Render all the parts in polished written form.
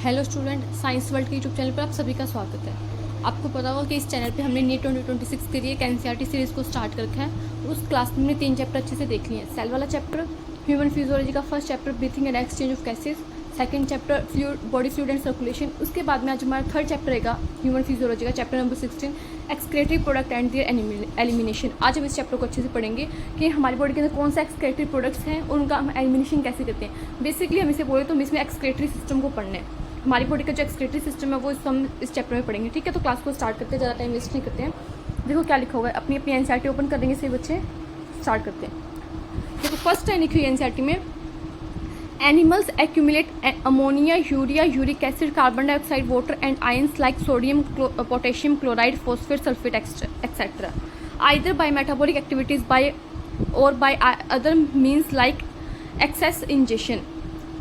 Hello student, science world के YouTube channel पर आप सभी का स्वागत है। आपको पता होगा कि इस चैनल पे हमने नीट 2026 के लिए एक एनसीईआरटी सीरीज़ को स्टार्ट कर रखा है। उस क्लास में हमने 3 चैप्टर अच्छे से देख लिए हैं। सेल वाला चैप्टर, ह्यूमन फिजियोलॉजी का first chapter breathing and exchange of gases, second chapter fluid body fluid and circulation. उसके बाद में आज हमारा थर्ड चैप्टर रहेगा ह्यूमन फिजियोलॉजी का chapter number 16 excretory product and there elimination. आज हम इस चैप्टर को अच्छे से पढ़ेंगे कि हमारी बॉडी के अंदर कौन सा एक्सक्रेटरी प्रोडक्ट्स हैं और उनका हम एलिमिनेशन कैसे करते हैं। बेसिकली हम इसे बोले तो हम इसमें एक्सक्रेटरी सिस्टम को पढ़ना है। हमारी बॉडी का जो एक्सक्रेटरी सिस्टम है वो हम इस चैप्टर में पढ़ेंगे। ठीक है, तो क्लास को स्टार्ट करते हैं, ज़्यादा टाइम वेस्ट नहीं करते हैं। देखो क्या लिखा हुआ है, अपनी अपनी एनसीईआरटी ओपन कर देंगे, सभी बच्चे स्टार्ट करते हैं। देखो फर्स्ट टाइम लिखी हुई एनसीईआरटी में, animals accumulate ammonia, urea, uric acid, carbon dioxide, water and ions like sodium, potassium, chloride, phosphate, sulphate etcetera either by metabolic activities और by other means like excess ingestion.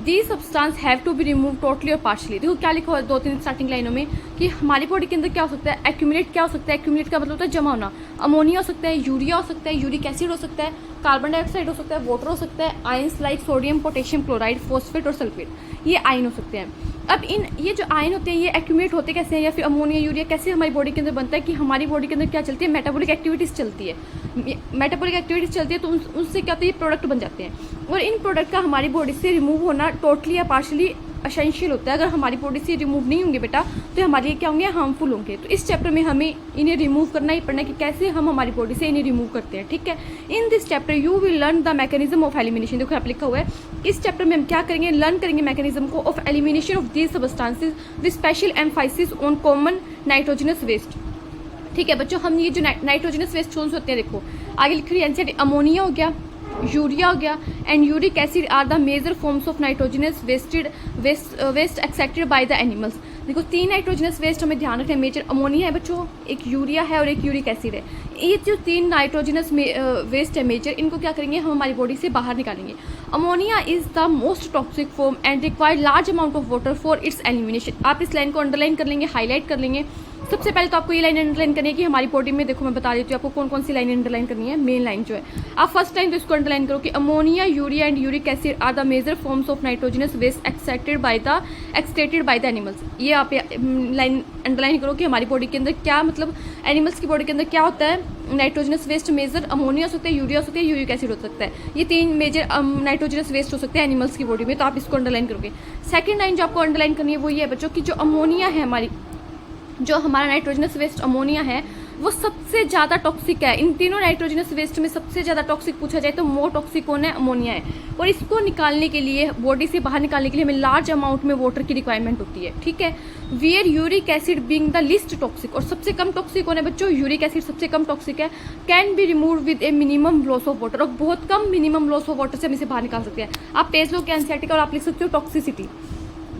These substances have to be removed totally और partially। देखो क्या लिखा हुआ है 2-3 starting लाइनों में कि हमारी बॉडी के अंदर क्या हो सकता है, एक्यूमुलेट क्या हो सकता है। एक्यूमुलेट का मतलब होता है जमा होना। अमोनिया हो सकता है, यूरिया हो सकता है, यूरिक एसिड हो सकता है, कार्बन डाइऑक्साइड हो सकता है, वाटर हो सकता है, ions like sodium, potassium, chloride, phosphate और सल्फेट, ये आयन हो सकते हैं। अब ये जो आयन होते हैं ये एक्यूमुलेट होते कैसे हैं, या फिर अमोनिया यूरिया कैसे हमारी बॉडी के अंदर बनता है कि हमारी बॉडी के अंदर क्या चलती है, मेटाबॉलिक एक्टिविटीज़ चलती है। मेटाबॉलिक एक्टिविटीज़ चलती है तो उनसे क्या होता है, ये प्रोडक्ट बन जाते हैं। और इन प्रोडक्ट का हमारी बॉडी से रिमूव होना टोटली या पार्शली असेंशियल होता है। अगर हमारी बॉडी से रिमूव नहीं होंगे बेटा तो हमारे लिए क्या होंगे, हार्मफुल होंगे। तो इस चैप्टर में हमें इन्हें रिमूव करना ही पड़ना है कि कैसे हम हमारी बॉडी से इन्हें रिमूव करते हैं। ठीक है, in this chapter you will learn the mechanism of elimination. देखो यहाँ पे लिखा हुआ है, इस चैप्टर में हम क्या करेंगे, लर्न करेंगे मैकेनिज्म को of elimination of these substances with special emphasis on common nitrogenous waste. ठीक है बच्चों, हम ये जो नाइट्रोजनस वेस्ट कौन से होते हैं, देखो आगे लिख रही है, अमोनिया हो गया, यूरिया हो गया and uric acid are the major forms of nitrogenous waste excreted by the animals. देखो 3 नाइट्रोजनस वेस्ट हमें ध्यान रखना है। मेजर अमोनिया है बच्चों, एक यूरिया है और एक यूरिक एसिड है। ये जो 3 नाइट्रोजनस वेस्ट है मेजर, इनको क्या करेंगे, हम हमारी बॉडी से बाहर निकालेंगे। Ammonia is the most toxic form and require large amount of water for its elimination. आप इस लाइन को अंडरलाइन कर लेंगे, हाईलाइट कर लेंगे। सबसे पहले तो आपको ये लाइन अंडरलाइन करनी है कि हमारी बॉडी में, देखो मैं बता देती हूँ आपको कौन कौन सी लाइन अंडरलाइन करनी है। मेन लाइन जो है, आप फर्स्ट लाइन तो इसको अंडरलाइन करो कि ammonia, urea and uric acid are the major forms of nitrogenous waste excreted by the animals. ये आप लाइन अंडरलाइन करो कि हमारी बॉडी के अंदर क्या, मतलब एनिमल्स की बॉडी के अंदर क्या होता है, नाइट्रोजनस वेस्ट मेजर अमोनिया हो सकता है, यूरिया हो सकता है, यूरिक एसिड हो सकता है। ये 3 मेजर नाइट्रोजनस वेस्ट हो सकते हैं एनिमल्स की बॉडी में, तो आप इसको अंडरलाइन करोगे। सेकंड लाइन जो आपको अंडरलाइन करनी है वो ये है बच्चों कि जो अमोनिया है, जो हमारा नाइट्रोजनस वेस्ट अमोनिया है वो सबसे ज़्यादा टॉक्सिक है। इन तीनों नाइट्रोजनस वेस्ट में सबसे ज़्यादा टॉक्सिक पूछा जाए तो मोर टॉक्सिक कौन है, अमोनिया है। और इसको निकालने के लिए, बॉडी से बाहर निकालने के लिए हमें लार्ज अमाउंट में वाटर की रिक्वायरमेंट होती है। ठीक है, wear uric acid being the list toxic, और सबसे कम टॉक्सिक कौन है बच्चों, यूरिक एसिड सबसे कम टॉक्सिक है। Can be remove with a minimum loss of water, और बहुत कम मिनिमम लॉस ऑफ वाटर से हम इसे बाहर निकाल सकते हैं। आप पेज लो के एनसीईआरटी का और आप लिख सकते हो टॉक्सिसिटी।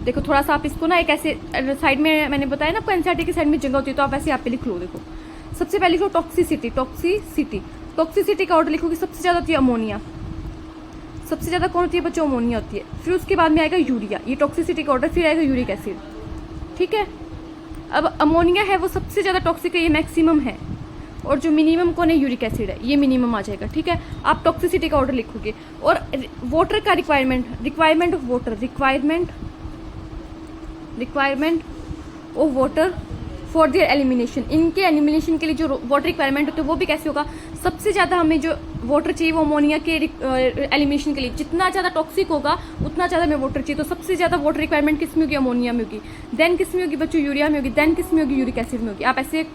देखो थोड़ा सा आप इसको ना एक ऐसे साइड में, मैंने बताया ना आपको एनसीईआरटी की साइड में जगह होती है, तो आप ऐसे यहाँ पे लिख लो। देखो सबसे पहले लिखो टॉक्सिसिटी का ऑर्डर लिखो कि सबसे ज़्यादा होती है अमोनिया। सबसे ज़्यादा कौन होती है बच्चों, अमोनिया होती है। फिर उसके बाद में आएगा यूरिया, ये टॉक्सिसिटी का ऑर्डर। फिर आएगा यूरिक एसिड। ठीक है, अब अमोनिया है वो सबसे ज़्यादा टॉक्सिक है, ये मैक्सिमम है। और जो मिनिमम कौन है, यूरिक एसिड है, ये मिनिमम आ जाएगा। ठीक है, आप टॉक्सिसिटी का ऑर्डर लिखोगे। और वाटर का requirement of water, requirement of water for their elimination. इनके एलिमिनेशन के लिए जो वाटर रिक्वायरमेंट होता है वो भी कैसे होगा, सबसे ज़्यादा हमें जो वाटर चाहिए वो अमोनिया के एलिमिनेशन के लिए, जितना ज़्यादा टॉक्सिक होगा उतना ज़्यादा हमें वाटर चाहिए। तो सबसे ज़्यादा वाटर रिक्वायरमेंट किस में होगी, अमोनिया में होगी। देन किस में होगी बच्चों, यूरिया में होगी। देन किस में होगी, यूरिक एसिड में होगी। आप ऐसे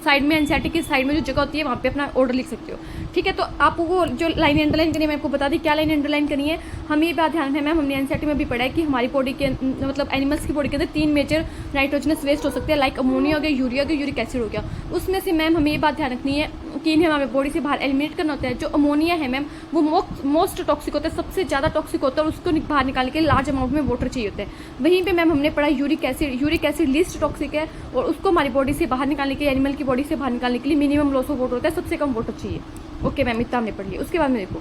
साइड में, एनसीईआरटी की साइड में जो जगह होती है वहाँ पे अपना ऑर्डर लिख सकते हो। ठीक है, तो आपको जो लाइन अंडरलाइन करनी है मैं आपको बता दी क्या लाइन अंडरलाइन करनी है। हमें ये बात ध्यान है मैम, हमने एनसीईआरटी में भी पढ़ा है कि हमारी बॉडी के, मतलब एनिमल्स की बॉडी के अंदर 3 मेजर नाइट्रोजनस वेस्ट हो सकते हैं, लाइक अमोनिया हो गया, यूरिया हो गया, यूरिक एसिड हो गया। उसमें से मैम हमें ये बात ध्यान रखनी है कि इन्हें हमें बॉडी से बाहर एलिमिनेट करना होता है। जो अमोनिया है मैम वो मोस्ट टॉक्सिक होता है, सबसे ज़्यादा टॉक्सिक होता है, और उसको बाहर निकालने के लिए लार्ज अमाउंट में वाटर चाहिए होता है। वहीं पे मैम हमने पढ़ा यूरिक एसिड लिस्ट टॉक्सिक है, और उसको हमारी बॉडी से बाहर निकालने के लिए, एनिमल की बॉडी से बाहर निकालने के लिए मिनिमम लॉस ऑफ वाटर होता है, सबसे कम वाटर चाहिए। ओके मैम, इतना हमने पढ़ लिया। उसके बाद में देखो,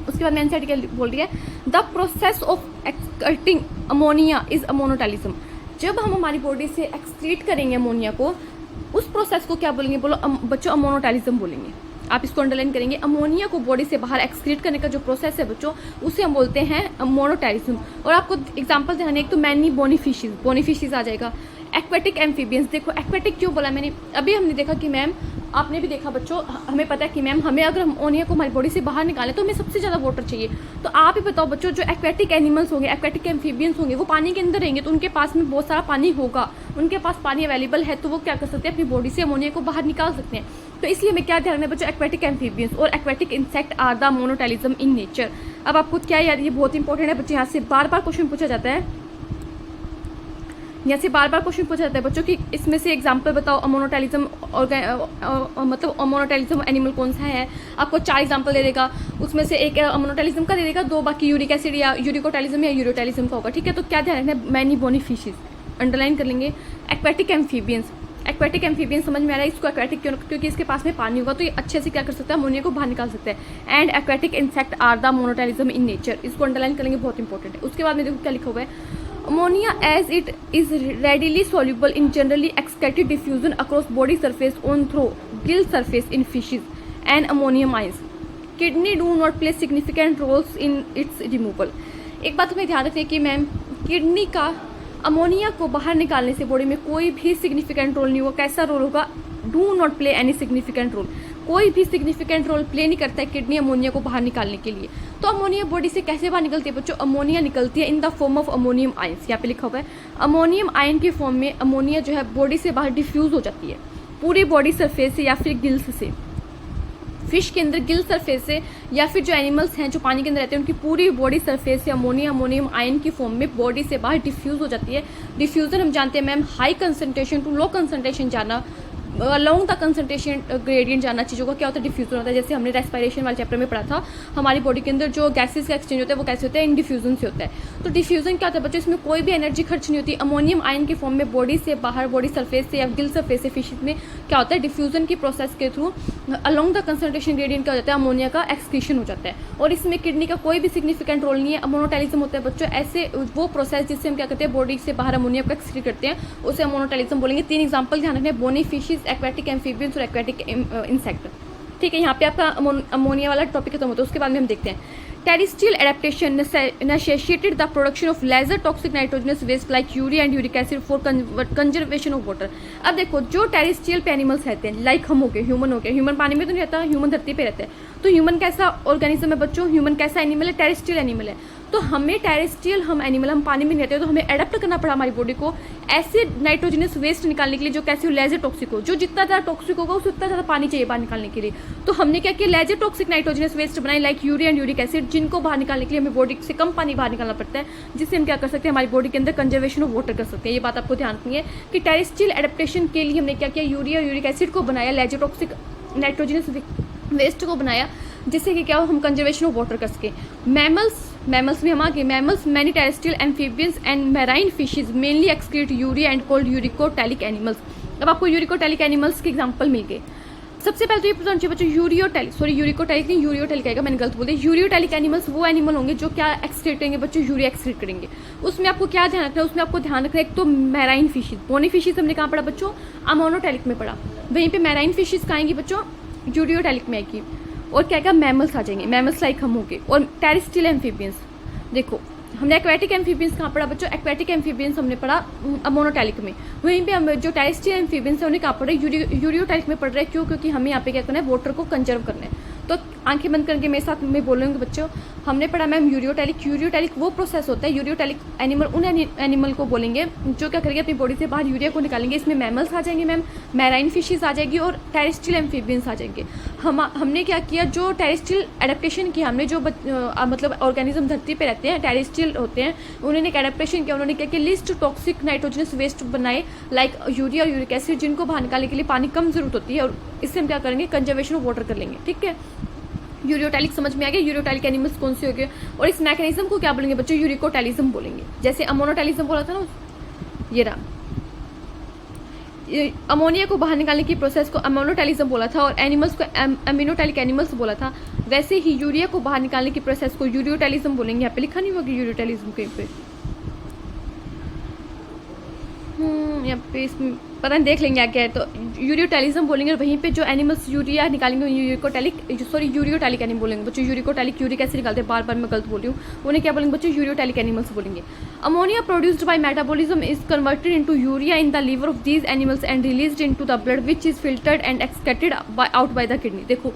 उसके बाद में एनसीईआरटी बोल रही है the process of excreting ammonia is ammonotelism. जब हम हमारी बॉडी से एक्सक्रीट करेंगे अमोनिया को, उस प्रोसेस को क्या बोलेंगे, बोलो बच्चों, अमोनोटालिज्म बोलेंगे। आप इसको अंडरलाइन करेंगे। अमोनिया को बॉडी से बाहर एक्सक्रीट करने का जो प्रोसेस है बच्चों, उसे हम बोलते हैं मोनोटैलिज्म। और आपको एग्जांपल देना है, एक तो मैनी बोनीफिशीज आ जाएगा। एक्वेटिक एम्फीबियंस, देखो एक्वेटिक क्यों बोला मैंने, अभी हमने देखा कि मैम, आपने भी देखा बच्चों, हमें पता है कि मैम हमें अगर अमोनिया को हमारी बॉडी से बाहर निकालें तो हमें सबसे ज़्यादा वाटर चाहिए। तो आप ही बताओ बच्चों, जो एक्वेटिक एनिमल्स होंगे, एक्वेटिक एम्फीबियंस होंगे, वो पानी के अंदर रहेंगे तो उनके पास में बहुत सारा पानी होगा, उनके पास पानी अवेलेबल है, तो वो क्या कर सकते हैं, अपनी बॉडी से अमोनिया को बाहर निकाल सकते हैं। तो इसलिए हमें क्या ध्यान रखना है बच्चों, एक्वेटिक एम्फीबियंस और aquatic insect are the ammonotelism in nature. अब आपको क्या याद, ये बहुत इंपॉर्टेंट है बच्चों, यहाँ से बार बार क्वेश्चन पूछा जाता है, यहाँ से बार बार क्वेश्चन पूछा जाता है बच्चों कि इसमें से एग्जांपल बताओ, अमोनोटैलिज्म मतलब अमोनोटैलिज्म एनिमल कौन सा है। आपको 4 एग्जांपल दे देगा, उसमें से एक अमोनोटैलिज्म का दे देगा, 2 बाकी यूरिक एसिड या यूरिकोटैलिज्म या यूरोटैलिज्म का होगा, ठीक है। तो क्या ध्यान रखना है, मैनी बोनीफिशीज अंडरलाइन कर लेंगे। एक्वेटिक एम्फीबियंस समझ में आ रहा है, इसको एक्वेटिक क्यों, क्योंकि इसके पास में पानी होगा तो ये अच्छे से क्या कर सकता है, अमोनिया को बाहर निकाल सकता है। And aquatic insect are the ammonotelism in nature, इसको अंडरलाइन कर लेंगे, बहुत इंपॉर्टेंट है। उसके बाद में देखो क्या लिखा हुआ है, ammonia as it is readily soluble in generally excreted diffusion across body surface on through gill surface in fishes and ammonium ions. Kidney do not play significant roles in its removal. एक बात हमें ध्यान रखनी है कि ma'am kidney का ammonia को बाहर निकालने से बॉडी में कोई भी सिग्निफिकेंट रोल नहीं होगा। कैसा रोल होगा, do not play any significant role, कोई भी सिग्निफिकेंट रोल प्ले नहीं करता है किडनी अमोनिया को बाहर निकालने के लिए। तो अमोनिया बॉडी से कैसे बाहर निकलती है बच्चों, अमोनिया निकलती है इन the form of ammonium ions, यहाँ पे लिखा हुआ है अमोनियम आयन के फॉर्म में अमोनिया जो है बॉडी से बाहर डिफ्यूज हो जाती है पूरी बॉडी सरफेस से या फिर गिल्स से। फिश के अंदर गिल सरफेस से या फिर जो एनिमल्स हैं जो पानी के अंदर रहते हैं उनकी पूरी बॉडी सरफेस से अमोनियम आयन की फॉर्म में बॉडी से बाहर डिफ्यूज हो जाती है। डिफ्यूजन हम जानते हैं ma'am, high concentration to low concentration जाना, अलोंग द कंसंट्रेशन ग्रेडियंट जाना चीज़ों का क्या होता है, डिफ्यूजन होता है। जैसे हमने रेस्पिरेशन वाले चैप्टर में पढ़ा था, हमारी बॉडी के अंदर जो गैसेस का एक्सचेंज होता है वो कैसे होता है, इन डिफ्यूजन से होता है। तो डिफ्यूजन क्या होता है बच्चों, इसमें कोई भी एनर्जी खर्च नहीं होती, अमोनियम आयन के फॉर्म में बॉडी से बाहर, बॉडी सरफेस से या गिल सरफेस से फिश में क्या होता है, डिफ्यूजन की प्रोसेस के through along the concentration gradient क्या हो जाता है, अमोनिया का एक्सक्रीशन हो जाता है। और इसमें किडनी का कोई भी सिग्निफिकेंट रोल नहीं है, मोनोटैलिज्म होता है बच्चों। ऐसे वो प्रोसेस जिससे हम क्या करते हैं, बॉडी से बाहर अमोनिया को एक्सक्रीट करते हैं, उसे मोनोटैलिज्म बोलेंगे। 3 एग्जाम्पल ध्यान रखना है, बोनीफिशीज, एक्वेटिक एम्फीबियंस और एक्वेटिक इंसेक्ट, ठीक है। यहाँ पे आपका अमोनिया वाला टॉपिक खत्म होता है। उसके बाद में हम देखते हैं terrestrial adaptation necessitated the production of lesser toxic nitrogenous waste like urea and uric acid for conservation of water. अब देखो जो टेरिस्ट्रियल पे एनिमल्स रहते हैं, लाइक हम हो गए, ह्यूमन हो गए, ह्यूमन पानी में तो नहीं रहता, ह्यूमन धरती पे रहता है। तो ह्यूमन कैसा ऑर्गेनिज्म है बच्चों, ह्यूमन कैसा एनिमल है, टेरिस्ट्रियल एनिमल है। तो हमें टेरिस्ट्रियल हम एनिमल, हम पानी में नहीं रहते, तो हमें एडेप्ट करना पड़ा हमारी बॉडी को ऐसे नाइट्रोजनस वेस्ट निकालने के लिए जो कैसे हो, लेजर टॉक्सिक हो, जो जितना ज़्यादा टॉक्सिक होगा उससे उतना ज़्यादा पानी चाहिए बाहर निकालने के लिए। तो हमने क्या किया, लेजर टॉक्सिक नाइट्रोजनस वेस्ट बनाई like urea and uric acid, जिनको बाहर निकालने के लिए हमें बॉडी से कम पानी बाहर निकालना पड़ता है, जिससे हम क्या कर सकते हैं, हमारी बॉडी के अंदर कंजर्वेशन ऑफ वाटर कर सकते हैं। ये बात आपको ध्यान रखनी है कि टेरिस्ट्रियल एडेप्टेशन के लिए हमने क्या किया, यूरिया और यूरिक एसिड को बनाया, लेजर टॉक्सिक नाइट्रोजनस वेस्ट को बनाया, जिससे कि क्या हो, हम कंजर्वेशन ऑफ वाटर कर सके। मैमल्स में हम आगे, mammals many terrestrial amphibians and marine fishes mainly excrete urea and called uricotelic animals. अब आपको यूरिकोटैलिक एनिमल्स के एग्जांपल मिल गए। सबसे पहले तो ये पता होना चाहिए बच्चों, यूरिकोटैलिक नहीं, यूरियोटैलिक आएगा, मैंने गलत बोल दिया। यूरियोटैलिक एनिमल्स वो एनिमल होंगे जो क्या एक्सक्रीट करेंगे बच्चों, यूरिया एक्सक्रीट करेंगे। उसमें आपको क्या ध्यान रखना है, उसमें आपको ध्यान रखना है एक तो मैराइन फिशेज, बोनी फिशेज हमने कहाँ पढ़ा बच्चों, अमोनोटैलिक में पढ़ा, वहीं पे मैराइन फिशेज कहाँ आएंगी बच्चों, यूरियोटैलिक में आएगी। और क्या क्या मैमल्स आ जाएंगे, मैमल्स लाइक हम हो गए। और टेरिस्ट्रियल एम्फीबियंस, देखो हमने एक्वेटिक एम्फीबियंस कहाँ पढ़ा बच्चों, एक्वेटिक एम्फीबियंस हमने पढ़ा अमोनोटैलिक में। वहीं पे हम जो टेरिस्ट्रियल एम्फीबियंस है उन्हें कहाँ पढ़ रहे हैं, यूरियोटैलिक में पढ़ रहे हैं। क्यों, क्योंकि हमें यहाँ पे क्या करना है, वाटर को कंजर्व करना है। तो आंखें बंद करके मेरे साथ में बोलेंगे बच्चों, हमने पढ़ा मैम यूरियोटैलिक वो प्रोसेस होता है, यूरियोटैलिक एनिमल उन एनिमल को बोलेंगे जो क्या करेंगे, अपनी बॉडी से बाहर यूरिया को निकालेंगे। इसमें मैमल्स आ जाएंगे मैम, मैराइन फिशेज आ जाएगी और टेरिस्ट्रियल एम्फीबियंस आ जाएंगे। हमने क्या किया, जो टेरिस्ट्रियल एडेप्टेशन किया हमने, जो मतलब ऑर्गेनिज्म धरती पे रहते हैं टेरिस्ट्रियल होते हैं, उन्होंने एक एडेप्टेशन किया। उन्होंने क्या किया, लिस्ट टॉक्सिक नाइट्रोजनस वेस्ट बनाए लाइक यूरिया और यूरिक एसिड, जिनको बाहर निकालने के लिए पानी कम जरूरत होती है, और इससे हम क्या करेंगे, कंजर्वेशन ऑफ वाटर कर लेंगे। ठीक है, यूरियोटैलिक समझ में आ गया, यूरियोटैलिक एनिमल्स कौन से हो गए। और इस मैकेनिज्म को क्या बोलेंगे बच्चों, यूरिकोटैलिज्म बोलेंगे। जैसे अमोनोटैलिज्म बोला था ना, ये रहा, अमोनिया को बाहर निकालने की प्रोसेस को अमोनोटैलिज्म बोला था, और एनिमल्स को अमीनोटैलिक एनिमल्स बोला था। वैसे ही यूरिया को बाहर निकालने की प्रोसेस को यूरियोटैलिज्म बोलेंगे। यहाँ पे लिखा नहीं होगा यूरियोटैलिज्म कहीं पे, यहाँ पे इसमें पता नहीं, देख लेंगे क्या है। तो यूरियोटैलिज्म बोलेंगे और वहीं पे जो एनिमल्स यूरिया निकालेंगे यूरियोटैलिक एनिमल बोलेंगे बच्चों। यूरिकोटैलिक यूरिक ऐसे निकालते हैं, बार बार मैं गलत बोल रही हूँ। उन्हें क्या बोलेंगे बच्चों? यूरियोटैलिक एनिमल्स बोलेंगे। Ammonia produced by metabolism is converted into urea in the liver of these animals and released into the blood which is filtered and excreted out by the kidney. देखो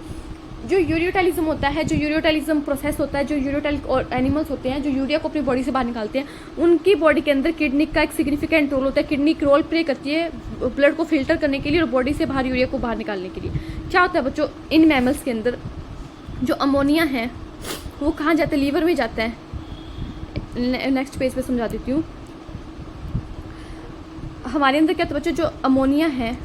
जो यूरियोटैलिज्म होता है, जो यूरियोटैलिज्म प्रोसेस होता है, जो ureotelic animals होते हैं जो यूरिया को अपनी बॉडी से बाहर निकालते हैं, उनकी बॉडी के अंदर किडनी का एक सिग्निफिकेंट रोल होता है। किडनी एक रोल प्ले करती है ब्लड को फिल्टर करने के लिए और बॉडी से बाहर यूरिया को बाहर निकालने के लिए। क्या होता है बच्चों? इन मैमल्स के अंदर जो अमोनिया है वो कहाँ जाता है? लीवर में जाता है। नेक्स्ट पेज पे समझा देती हूँ। हमारे अंदर क्या होता है बच्चों? जो अमोनिया है,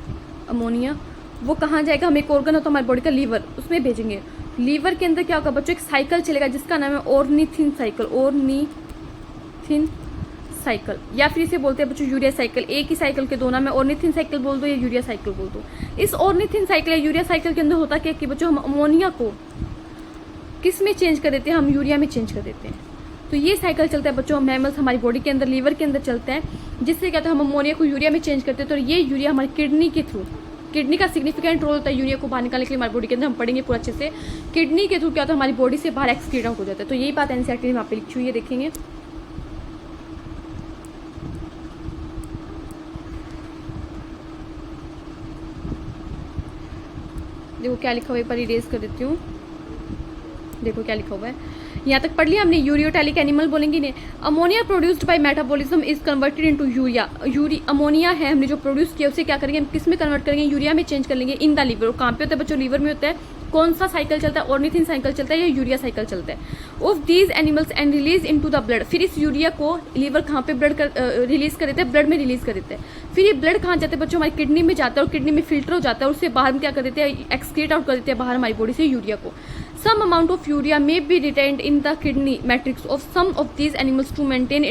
अमोनिया वो कहाँ जाएगा? हम एक ऑर्गन होता है हमारी बॉडी का, लीवर, उसमें भेजेंगे। लीवर के अंदर क्या होगा बच्चों? एक साइकिल चलेगा जिसका नाम है ऑर्निथिन साइकिल। ऑर्निथिन साइकिल, या फिर इसे बोलते हैं बच्चों यूरिया साइकिल। एक ही साइकिल के दो नाम है, ऑर्निथिन साइकिल बोल दो या यूरिया साइकिल बोल दो। इस ऑर्निथिन साइकिल या यूरिया साइकिल के अंदर होता क्या कि बच्चों हम अमोनिया को किस में चेंज कर देते हैं? हम यूरिया में चेंज कर देते हैं। तो ये साइकिल चलता है बच्चों मैमल्स हमारी बॉडी के अंदर, लीवर के अंदर चलता है, जिससे क्या होता है हम अमोनिया को यूरिया में चेंज करते हैं। तो ये यूरिया हमारी किडनी के थ्रू, किडनी का सिग्निफिकेंट रोल होता है यूरिया को बाहर निकालने के लिए हमारी बॉडी के अंदर। हम पढ़ेंगे पूरा अच्छे से। किडनी के थ्रू क्या होता है हमारी बॉडी से बाहर एक्सक्रीट आउट हो जाता है। तो यही बात एनसीईआरटी में यहाँ पे लिखी हुई है, देखेंगे। देखो क्या लिखा हुआ है, एक बार इरेज कर देती हूँ। देखो क्या लिखा हुआ है, यहाँ तक पढ़ लिया हमने। यूरियोटैलिक एनिमल बोलेंगे ने। Ammonia produced by metabolism is converted into urea. Ammonia है हमने जो प्रोड्यूस किया उसे क्या करेंगे? हम किस में कन्वर्ट करेंगे? यूरिया में चेंज कर लेंगे इन द लीवर। कहाँ पे होता है बच्चों? लीवर में होता है। कौन सा साइकिल चलता है? ऑर्निथिन साइकिल चलता है या यूरिया साइकिल चलता है of these animals and release into the blood. फिर इस यूरिया को लीवर कहाँ पे ब्लड रिलीज कर देते हैं? ब्लड में रिलीज कर देते हैं। फिर ये ब्लड कहाँ जाते हैं बच्चों? हमारी किडनी में जाता है और किडनी में फिल्टर हो जाता है और उससे बाहर में क्या कर देते हैं? एक्सक्रीट आउट कर देते हैं बाहर हमारी बॉडी से यूरिया को। Some amount of urea may be retained in the kidney matrix of some of these animals to maintain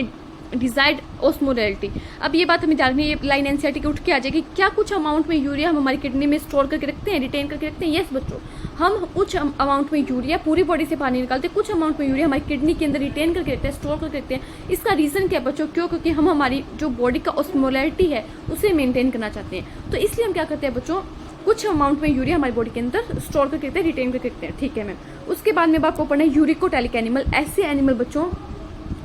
desired osmolality। अब ये बात हमें ध्यान रखनी है, ये लाइन एनसीईआरटी की उठ के आ जाएगी। क्या कुछ अमाउंट में यूरिया हम हमारी किडनी में स्टोर करके रखते हैं, रिटेन करके रखते हैं? यस बच्चों, हम कुछ अमाउंट में यूरिया पूरी बॉडी से बाहर निकालते हैं, कुछ अमाउंट में यूरिया हमारी किडनी के अंदर रिटेन करके रखते हैं, स्टोर करके रखते हैं। इसका रीजन क्या है बच्चों? क्यों? क्योंकि हम हमारी जो बॉडी का ऑस्मोलैरिटी है उसे मेंटेन करना चाहते हैं। तो इसलिए हम क्या करते हैं बच्चों? कुछ अमाउंट में यूरिया हमारी बॉडी के अंदर स्टोर करके रखते हैं, रिटेन करके रखते हैं। ठीक है मैम। उसके बाद में आपको पढ़ना है यूरिकोटैलिक एनिमल। ऐसे एनिमल बच्चों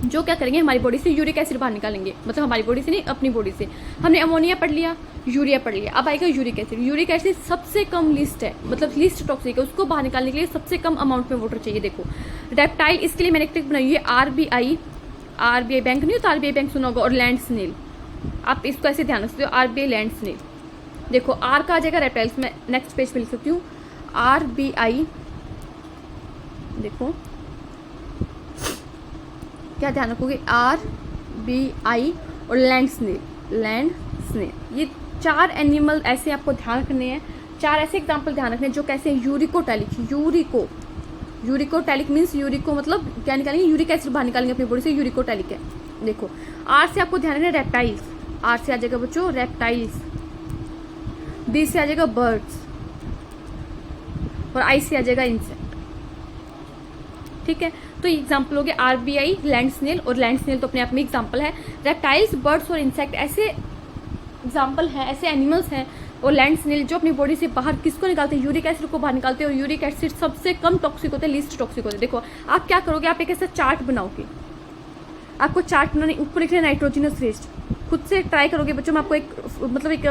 जो क्या करेंगे? हमारी बॉडी से यूरिक एसिड बाहर निकालेंगे, मतलब हमारी बॉडी से नहीं, अपनी बॉडी से। हमने अमोनिया पढ़ लिया, यूरिया पढ़ लिया, अब आएगा यूरिक एसिड। यूरिक एसिड सबसे कम लिस्ट है, मतलब लिस्ट टॉक्सिक है, उसको बाहर निकालने के लिए सबसे कम अमाउंट में वाटर चाहिए। देखो रेप्टाइल, इसके लिए मैंने एक ट्रिक बनाई है। आरबीआई बैंक नहीं होता, आरबीआई बैंक सुना होगा, और लैंड स्नेल। आप इसको ऐसे ध्यान रखते हो, आरबीआई लैंड स्नेल। देखो आर का आ जाएगा रेप्टाइल्स में, नेक्स्ट पेज पे लिख सकती हूँ आरबीआई। देखो क्या ध्यान रखोगे? आरबीआई और लैंड स्नेल। लैंड स्नेल, ये चार एनिमल ऐसे आपको ध्यान रखने हैं, चार ऐसे एग्जाम्पल ध्यान रखने हैं जो कैसे हैं? यूरिकोटैलिक। यूरिकोटैलिक मीन्स यूरिको मतलब क्या निकालेंगे? यूरिक एसिड बाहर निकालेंगे अपनी बॉडी से, यूरिकोटैलिक है। देखो आर से आपको ध्यान रखना है रेप्टाइल्स। आर से आ जाएगा बच्चों रेप्टाइल्स। बी से आ जाएगा बर्ड्स और आई से आ जाएगा इंसेक्ट। ठीक है, तो एग्जाम्पल हो गया आरबीआई, लैंड स्नेल, और लैंड स्नेल तो अपने आप में एग्जाम्पल है। रेप्टाइल्स, बर्ड्स और इंसेक्ट ऐसे एग्जाम्पल हैं, ऐसे एनिमल्स हैं, और लैंड स्नेल जो अपनी बॉडी से बाहर किसको निकालते हैं? यूरिक एसिड को बाहर निकालते हैं। और यूरिक एसिड सबसे कम टॉक्सिक होता है, लीस्ट टॉक्सिक होता है। देखो आप क्या करोगे? आप एक ऐसा चार्ट बनाओगे, आपको चार्ट बनाने, ऊपर लिख रहे नाइट्रोजनस वेस्ट। खुद से ट्राई करोगे बच्चों, मैं आपको एक मतलब एक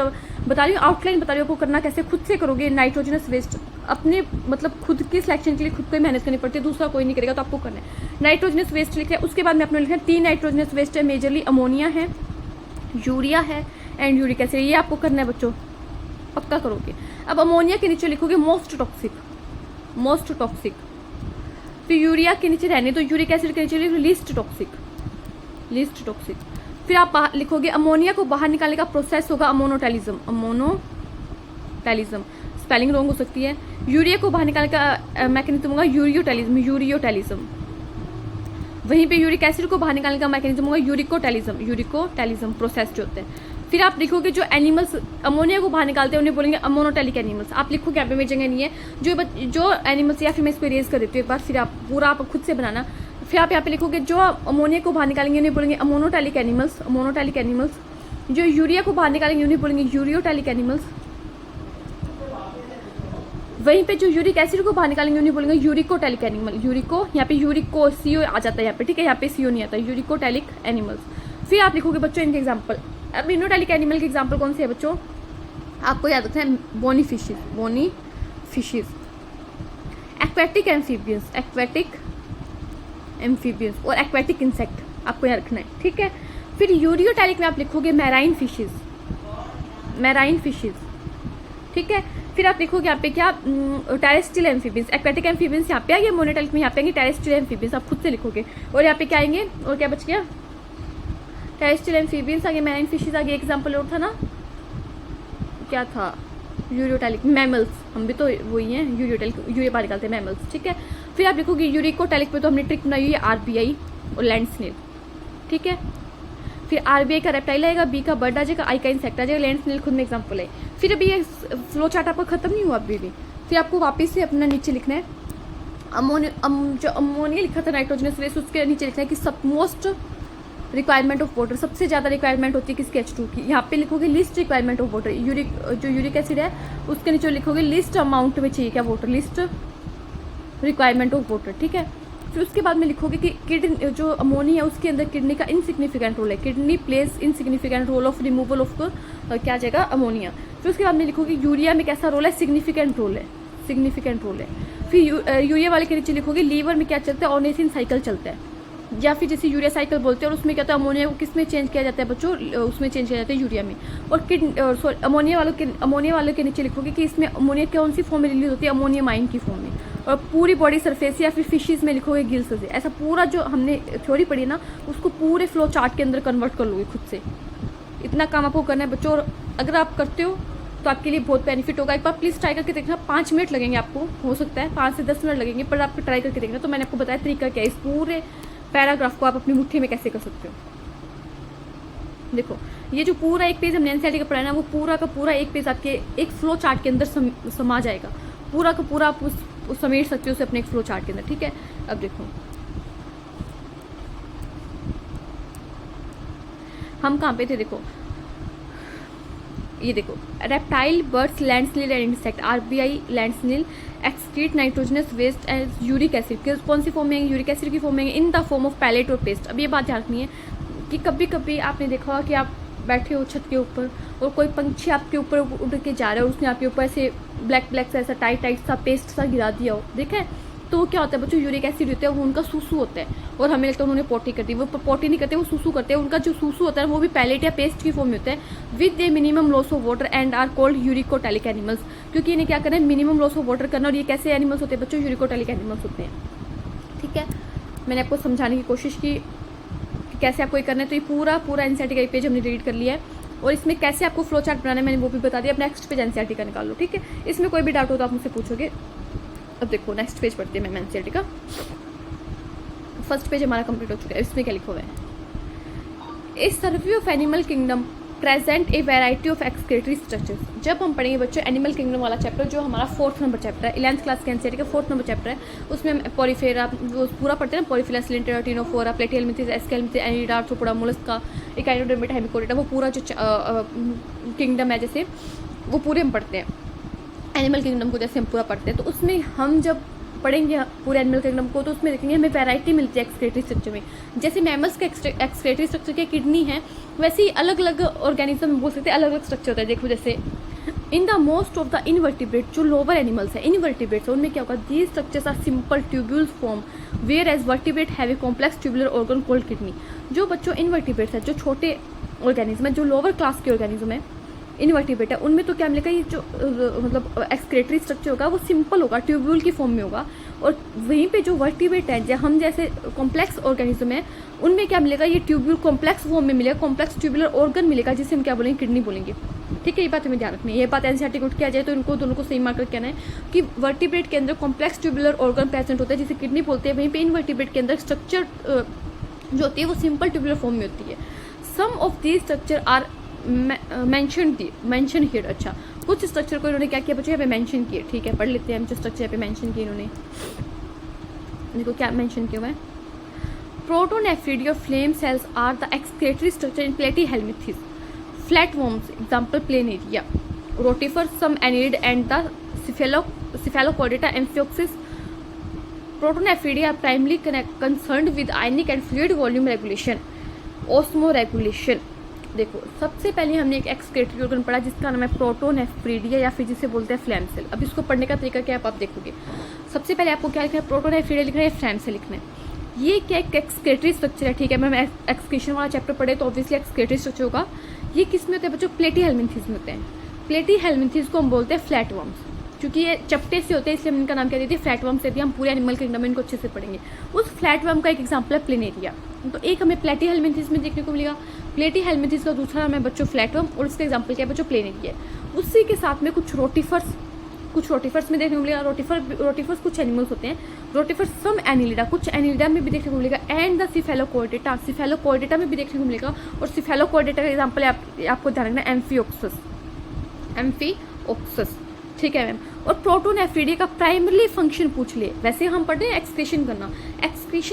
बता रही हूँ, आउटलाइन बता रही हूँ आपको करना कैसे। खुद से करोगे नाइट्रोजनस वेस्ट, अपने मतलब खुद के सिलेक्शन के लिए खुद को ही मेहनत करनी पड़ती है, दूसरा कोई नहीं करेगा, तो आपको करना है। नाइट्रोजनस वेस्ट लिखा है, उसके बाद में आपने लिखा है 3 नाइट्रोजनस वेस्ट है, मेजरली अमोनिया है, यूरिया है एंड यूरिक एसिड। ये आपको करना है बच्चों, पक्का करोगे। अब अमोनिया के नीचे लिखोगे मोस्ट टॉक्सिक। फिर यूरिया के नीचे रहने तो यूरिक एसिड के नीचे लिखो लीस्ट टॉक्सिक। फिर आप लिखोगे अमोनिया को बाहर निकालने का प्रोसेस होगा अमोनोटैलिज्म। स्पेलिंग रॉन्ग हो सकती है। यूरिया को बाहर निकालने का मैकेनिज्म होगा यूरियोटैलिज्म। वहीं पे यूरिक एसिड को बाहर निकालने का मैकेनिज्म होगा यूरिकोटैलिज्म प्रोसेस जो होते हैं। फिर आप लिखोगे जो एनिमल्स अमोनिया को बाहर निकालते हैं उन्हें बोलेंगे अमोनोटैलिक एनिमल्स। आप लिखोगे, यहाँ पे मेरी जगह नहीं है। जो एनिमल्स, या फिर मैं इसको इरेज कर देती हूँ एक बार, फिर आप पूरा आप खुद से बनाना। फिर आप यहाँ पे लिखोगे जो अमोनिया को बाहर निकालेंगे उन्हें बोलेंगे अमोनोटैलिक एनिमल्स। जो यूरिया को बाहर निकालेंगे उन्हें बोलेंगे यूरियोटैलिक एनिमल्स। वहीं पे जो यूरिक एसिड को बाहर निकालेंगे उन्हें बोलेंगे यूरिकोटैलिक एनिमल। यूरिको, यहाँ पे यूरिको सीओ आ जाता है यहाँ पे, ठीक है, यहाँ पे सीओ नहीं आता, यूरिकोटैलिक एनिमल्स। फिर आप लिखोगे बच्चों इनके एग्जाम्पल। अब इनोटैलिक एनिमल के एग्जाम्पल कौन से है बच्चों, आपको याद रखना है, बोनी फिशेज, एक्वेटिक एम्फीबियंस, और एक्वेटिक इंसेक्ट आपको यहाँ रखना है, ठीक है। फिर यूरियोटैलिक में आप लिखोगे मैराइन फिशेज, ठीक है। फिर आप लिखोगे यहाँ पे क्या, टेरेस्ट्रियल एम्फीबियंस, एक्वेटिक एम्फीबियंस यहाँ पे आएंगे, मोनोटैलिक में यहाँ पे आएंगे टेरेस्ट्रियल एम्फीबियंस, आप खुद से लिखोगे। और यहाँ पे क्या आएंगे, और क्या बच गया, टेरेस्ट्रियल एम्फीबियंस आगे, मैराइन फिशेज आगे, एग्जाम्पल और था ना, क्या था, यूरियोटैलिक, मैमल्स, हम भी तो वही हैं, यूरियोटैलिक यूरिया बाहर निकालते हैं, मैमल्स, ठीक है। फिर आप लिखोगे यूरिकोटैलिक पे तो हमने ट्रिक बनाई हुई है आरबीआई और लैंड स्नेल, ठीक है। फिर आरबीआई का रेप्टाइल आएगा, बी का बर्ड आ जाएगा, आई का इंसेक्ट आ जाएगा, लैंड स्नेल खुद में एग्जाम्पल है। फिर अभी ये फ्लो चार्ट आपका खत्म नहीं हुआ अभी भी, फिर आपको वापस से अपना नीचे लिखना है जो अमोनिया लिखा था नाइट्रोजनस वेस्ट, उसके नीचे लिखना है कि सब मोस्ट रिक्वायरमेंट ऑफ वाटर, सबसे ज़्यादा रिक्वायरमेंट होती है किसकी, H2 की। यहाँ पे लिखोगे लिस्ट रिक्वायरमेंट ऑफ वाटर, जो यूरिक एसिड है उसके नीचे लिखोगे लिस्ट अमाउंट में चाहिए क्या water, list requirement of water, ठीक है। फिर उसके बाद में लिखोगे कि किडनी, जो अमोनिया है उसके अंदर किडनी का इनसिग्निफिकेंट रोल है, kidney plays insignificant role of removal of क्या आ जाएगा, अमोनिया। फिर उसके बाद में लिखोगे यूरिया में कैसा रोल है, सिग्निफिकेंट रोल है। फिर यूरिया वाले के नीचे लिखोगे लीवर में क्या चलता है, ऑर्नेथिन साइकिल चलता है, या फिर जैसे यूरिया साइकिल बोलते हैं, और उसमें क्या होता है, अमोनिया को किस में चेंज किया जाता है बच्चों, उसमें चेंज किया जाता है यूरिया में। और अमोनिया वालों के नीचे लिखोगे कि इसमें अमोनिया कौन सी फॉर्म में रिलीज होती है, अमोनिया माइन की फॉर्म में। और पूरी बॉडी सरफेस या फिर फिशेज में लिखोगे गिल्स से। ऐसा पूरा जो हमने थ्योरी पढ़ी है ना, उसको पूरे फ्लो चार्ट के अंदर कन्वर्ट कर लोगे खुद से। इतना काम आपको करना है बच्चों, और अगर आप करते हो तो आपके लिए बहुत बेनिफिट होगा। एक बार प्लीज़ ट्राई करके देखना, 5 मिनट लगेंगे आपको, हो सकता है 5 से 10 मिनट लगेंगे, पर आप ट्राई करके देखना। तो मैंने आपको बताया तरीका क्या है, इस पूरे पैराग्राफ को आप अपनी मुट्ठी में कैसे कर सकते हो। देखो ये जो पूरा एक पेज हमने एनसीईआरटी का पढ़ा है ना, वो पूरा का पूरा एक पेज आपके एक फ्लो चार्ट के अंदर समा जाएगा, पूरा का पूरा आप उस समेट सकते हो उसे अपने एक फ्लो चार्ट के अंदर, ठीक है। अब देखो हम कहाँ पे थे, देखो ये देखो, reptile, birds, land snail and insect, RBI land snail excrete nitrogenous waste and uric acid, कौन सी फॉर्म में, यूरिक एसिड की फॉर्म में, in the form of pellet और पेस्ट। अब ये बात ध्यान रखनी है कि कभी कभी आपने देखा होगा कि आप बैठे हो छत के ऊपर और कोई पंछी आपके ऊपर उड़ के जा रहा है, उसने आपके ऊपर ऐसे ब्लैक सा ऐसा टाइट सा पेस्ट सा गिरा दिया हो, देखा है। तो क्या होता है बच्चों, यूरिक एसिड होता है, वो उनका सूसू होता है, और हमें लगता है उन्होंने पोटी कर दी, वो पोटी नहीं करते, वो सूसू करते हैं। उनका जो सूसू होता है वो भी पैलेट या पेस्ट की फॉर्म में होता है, with a minimum loss of water and are called uricotelic animals. क्योंकि इन्हें क्या करना है, मिनिमम लॉस ऑफ वाटर करना, और ये कैसे एनिमल्स होते हैं बच्चों, यूरिकोटैलिक एनिमल्स होते हैं, ठीक है। मैंने आपको समझाने की कोशिश की कि कैसे आपको ये करना है। तो ये पूरा एनसीईआरटी का पेज हमने रीड कर लिया है, और इसमें कैसे आपको फ्लो चार्ट बनाना है मैंने वो भी बता दिया। अब नेक्स्ट पेज एनसीईआरटी का निकाल लो, ठीक है। इसमें कोई भी डाउट हो तो आप मुझसे पूछोगे। अब देखो नेक्स्ट पेज पढ़ते हैं मैं एनसीईआरटी का। फर्स्ट पेज हमारा कंप्लीट हो चुका है। इसमें क्या लिखा हुआ है, a survey of animal kingdom present a variety of excretory structures. जब हम पढ़ेंगे बच्चों एनिमल किंगडम वाला चैप्टर, जो हमारा 4th नंबर चैप्टर है, 11th क्लास के एनसीईआरटी का 4th नंबर चैप्टर है, उसमें हम पॉरीफेरा वो पूरा पढ़ते हैं ना, Porifera, Coelenterata, Ctenophora, Platyhelminthes, Aschelminthes, Annelida, Arthropoda, Mollusca, Echinodermata, Hemichordata, वो पूरा जो किंगडम है जैसे वो पूरे हम पढ़ते हैं। एनिमल किंगडम को जैसे हम पूरा पढ़ते हैं, तो उसमें हम जब पढ़ेंगे पूरे एनिमल किंगडम को, तो उसमें देखेंगे हमें वैरायटी मिलती है एक्सक्रीटरी स्ट्रक्चर में। जैसे मैमल्स का एक्सक्रीटरी स्ट्रक्चर क्या किडनी है, वैसे ही अलग अलग ऑर्गेनिज्म में बोल सकते हैं अलग अलग स्ट्रक्चर होता है। देखो जैसे in the most of the invertebrate, जो लोअर एनिमल्स है इनवर्टिब्रेट्स, उनमें क्या होगा, these structures are simple tubules form, whereas vertebrate have a complex tubular organ called kidney. जो बच्चों इनवर्टिब्रेट्स है, जो छोटे ऑर्गेनिज्म है, जो लोअर क्लास के ऑर्गेनिज्म है, इनवर्टिब्रेट है, उनमें तो क्या मिलेगा, ये जो मतलब एक्सक्रीटरी स्ट्रक्चर होगा वो सिंपल होगा, ट्यूब्यूल की फॉर्म में होगा। और वहीं पे जो वर्टिब्रेट है, जो हम जैसे कॉम्प्लेक्स ऑर्गेनिज्म है, उनमें क्या मिलेगा, ये ट्यूब्यूल कॉम्प्लेक्स फॉर्म में मिलेगा, कॉम्प्लेक्स ट्यूबुलर ऑर्गन मिलेगा, जिसे हम क्या बोलेंगे, किडनी बोलेंगे, ठीक है। ये बात हमें ध्यान रखनी है। ये बात एनसीईआरटी को उठ के आ जाए तो इनको दोनों को सही मार्कर कहना है कि वर्टिब्रेट के अंदर कॉम्प्लेक्स ट्यूबुलर ऑर्गन प्रेजेंट होता है, जिसे किडनी बोलते हैं। वहीं पे इनवर्टिब्रेट के अंदर स्ट्रक्चर जो होती है वो सिंपल ट्यूबुलर फॉर्म में होती है। Some of these structure are mention here. अच्छा, कुछ स्ट्रक्चर को इन्होंने क्या किया बच्चों, यहाँ पे मेंशन किए, ठीक है। पढ़ लेते हैं हम जो स्ट्रक्चर यहाँ पे मेंशन किए इन्होंने। देखो क्या मेंशन किया हुआ है, प्रोटोनेफ्रिडी और flame cells are the excretory structure in Platyhelminthes. Flatworms, example planaria. Rotifers, some annelid and the Cephalochordata, Amphioxus. Protonophidae are primarily concerned with ionic and fluid volume regulation, osmoregulation. देखो सबसे पहले हमने एक excretory organ पढ़ा जिसका नाम है protonephridia या फिर जिसे बोलते हैं फ्लैम सेल। अब इसको पढ़ने का तरीका क्या है आप देखोगे। सबसे पहले आपको क्या लिखना है, प्रोटोनेफ्रिडिया लिखना है, फ्लैम सेल लिखना है। ये क्या एक एक्सक्रेटरी स्ट्रक्चर है, ठीक है। मैं एक्सक्रीशन वाला चैप्टर पढ़े तो ऑब्वियसली एक्सक्रेटरी स्ट्रक्चर होगा। ये किस में होते हैं बच्चों, प्लेटीहेल्मिन्थेस में होते हैं। प्लेटीहेल्मिन्थेस को हम बोलते हैं फ्लैटवर्म्स, क्योंकि ये चपटे से होते हैं इसलिए हम इनका नाम क्या देते हैं, फ्लैटवर्म्स देते हैं। हम पूरे एनिमल किंगडम में इनको अच्छे से पढ़ेंगे। उस फ्लैटवर्म का एक एग्जाम्पल है प्लेनेरिया। तो एक हमें प्लेटीहेल्मिन्थेस में देखने को मिलेगा। प्लेटीहेल्मिन्थेस का दूसरा नाम है बच्चों फ्लैटवर्म और उसका एग्जाम्पल क्या है बच्चों, प्लेनेरिया। उसी के साथ में कुछ रोटिफर्स में देखने को मिलेगा। रोटिफर्स कुछ एनिमल्स होते हैं। रोटिफर्स सम एनिलिडा, कुछ एनिलिडा में भी देखने को मिलेगा। एंड द सिफेलोकॉर्डेटा में भी देखने को मिलेगा। और सिफेलोकॉर्डेटा का एग्जाम्पल आपको ध्यान रखना एम्फिओक्सस, ठीक है मैम। और प्रोटोनेफ्रिडिया का प्राइमरी फंक्शन पूछ ले। वैसे हम पढ़ते हैं एक्सक्रीशन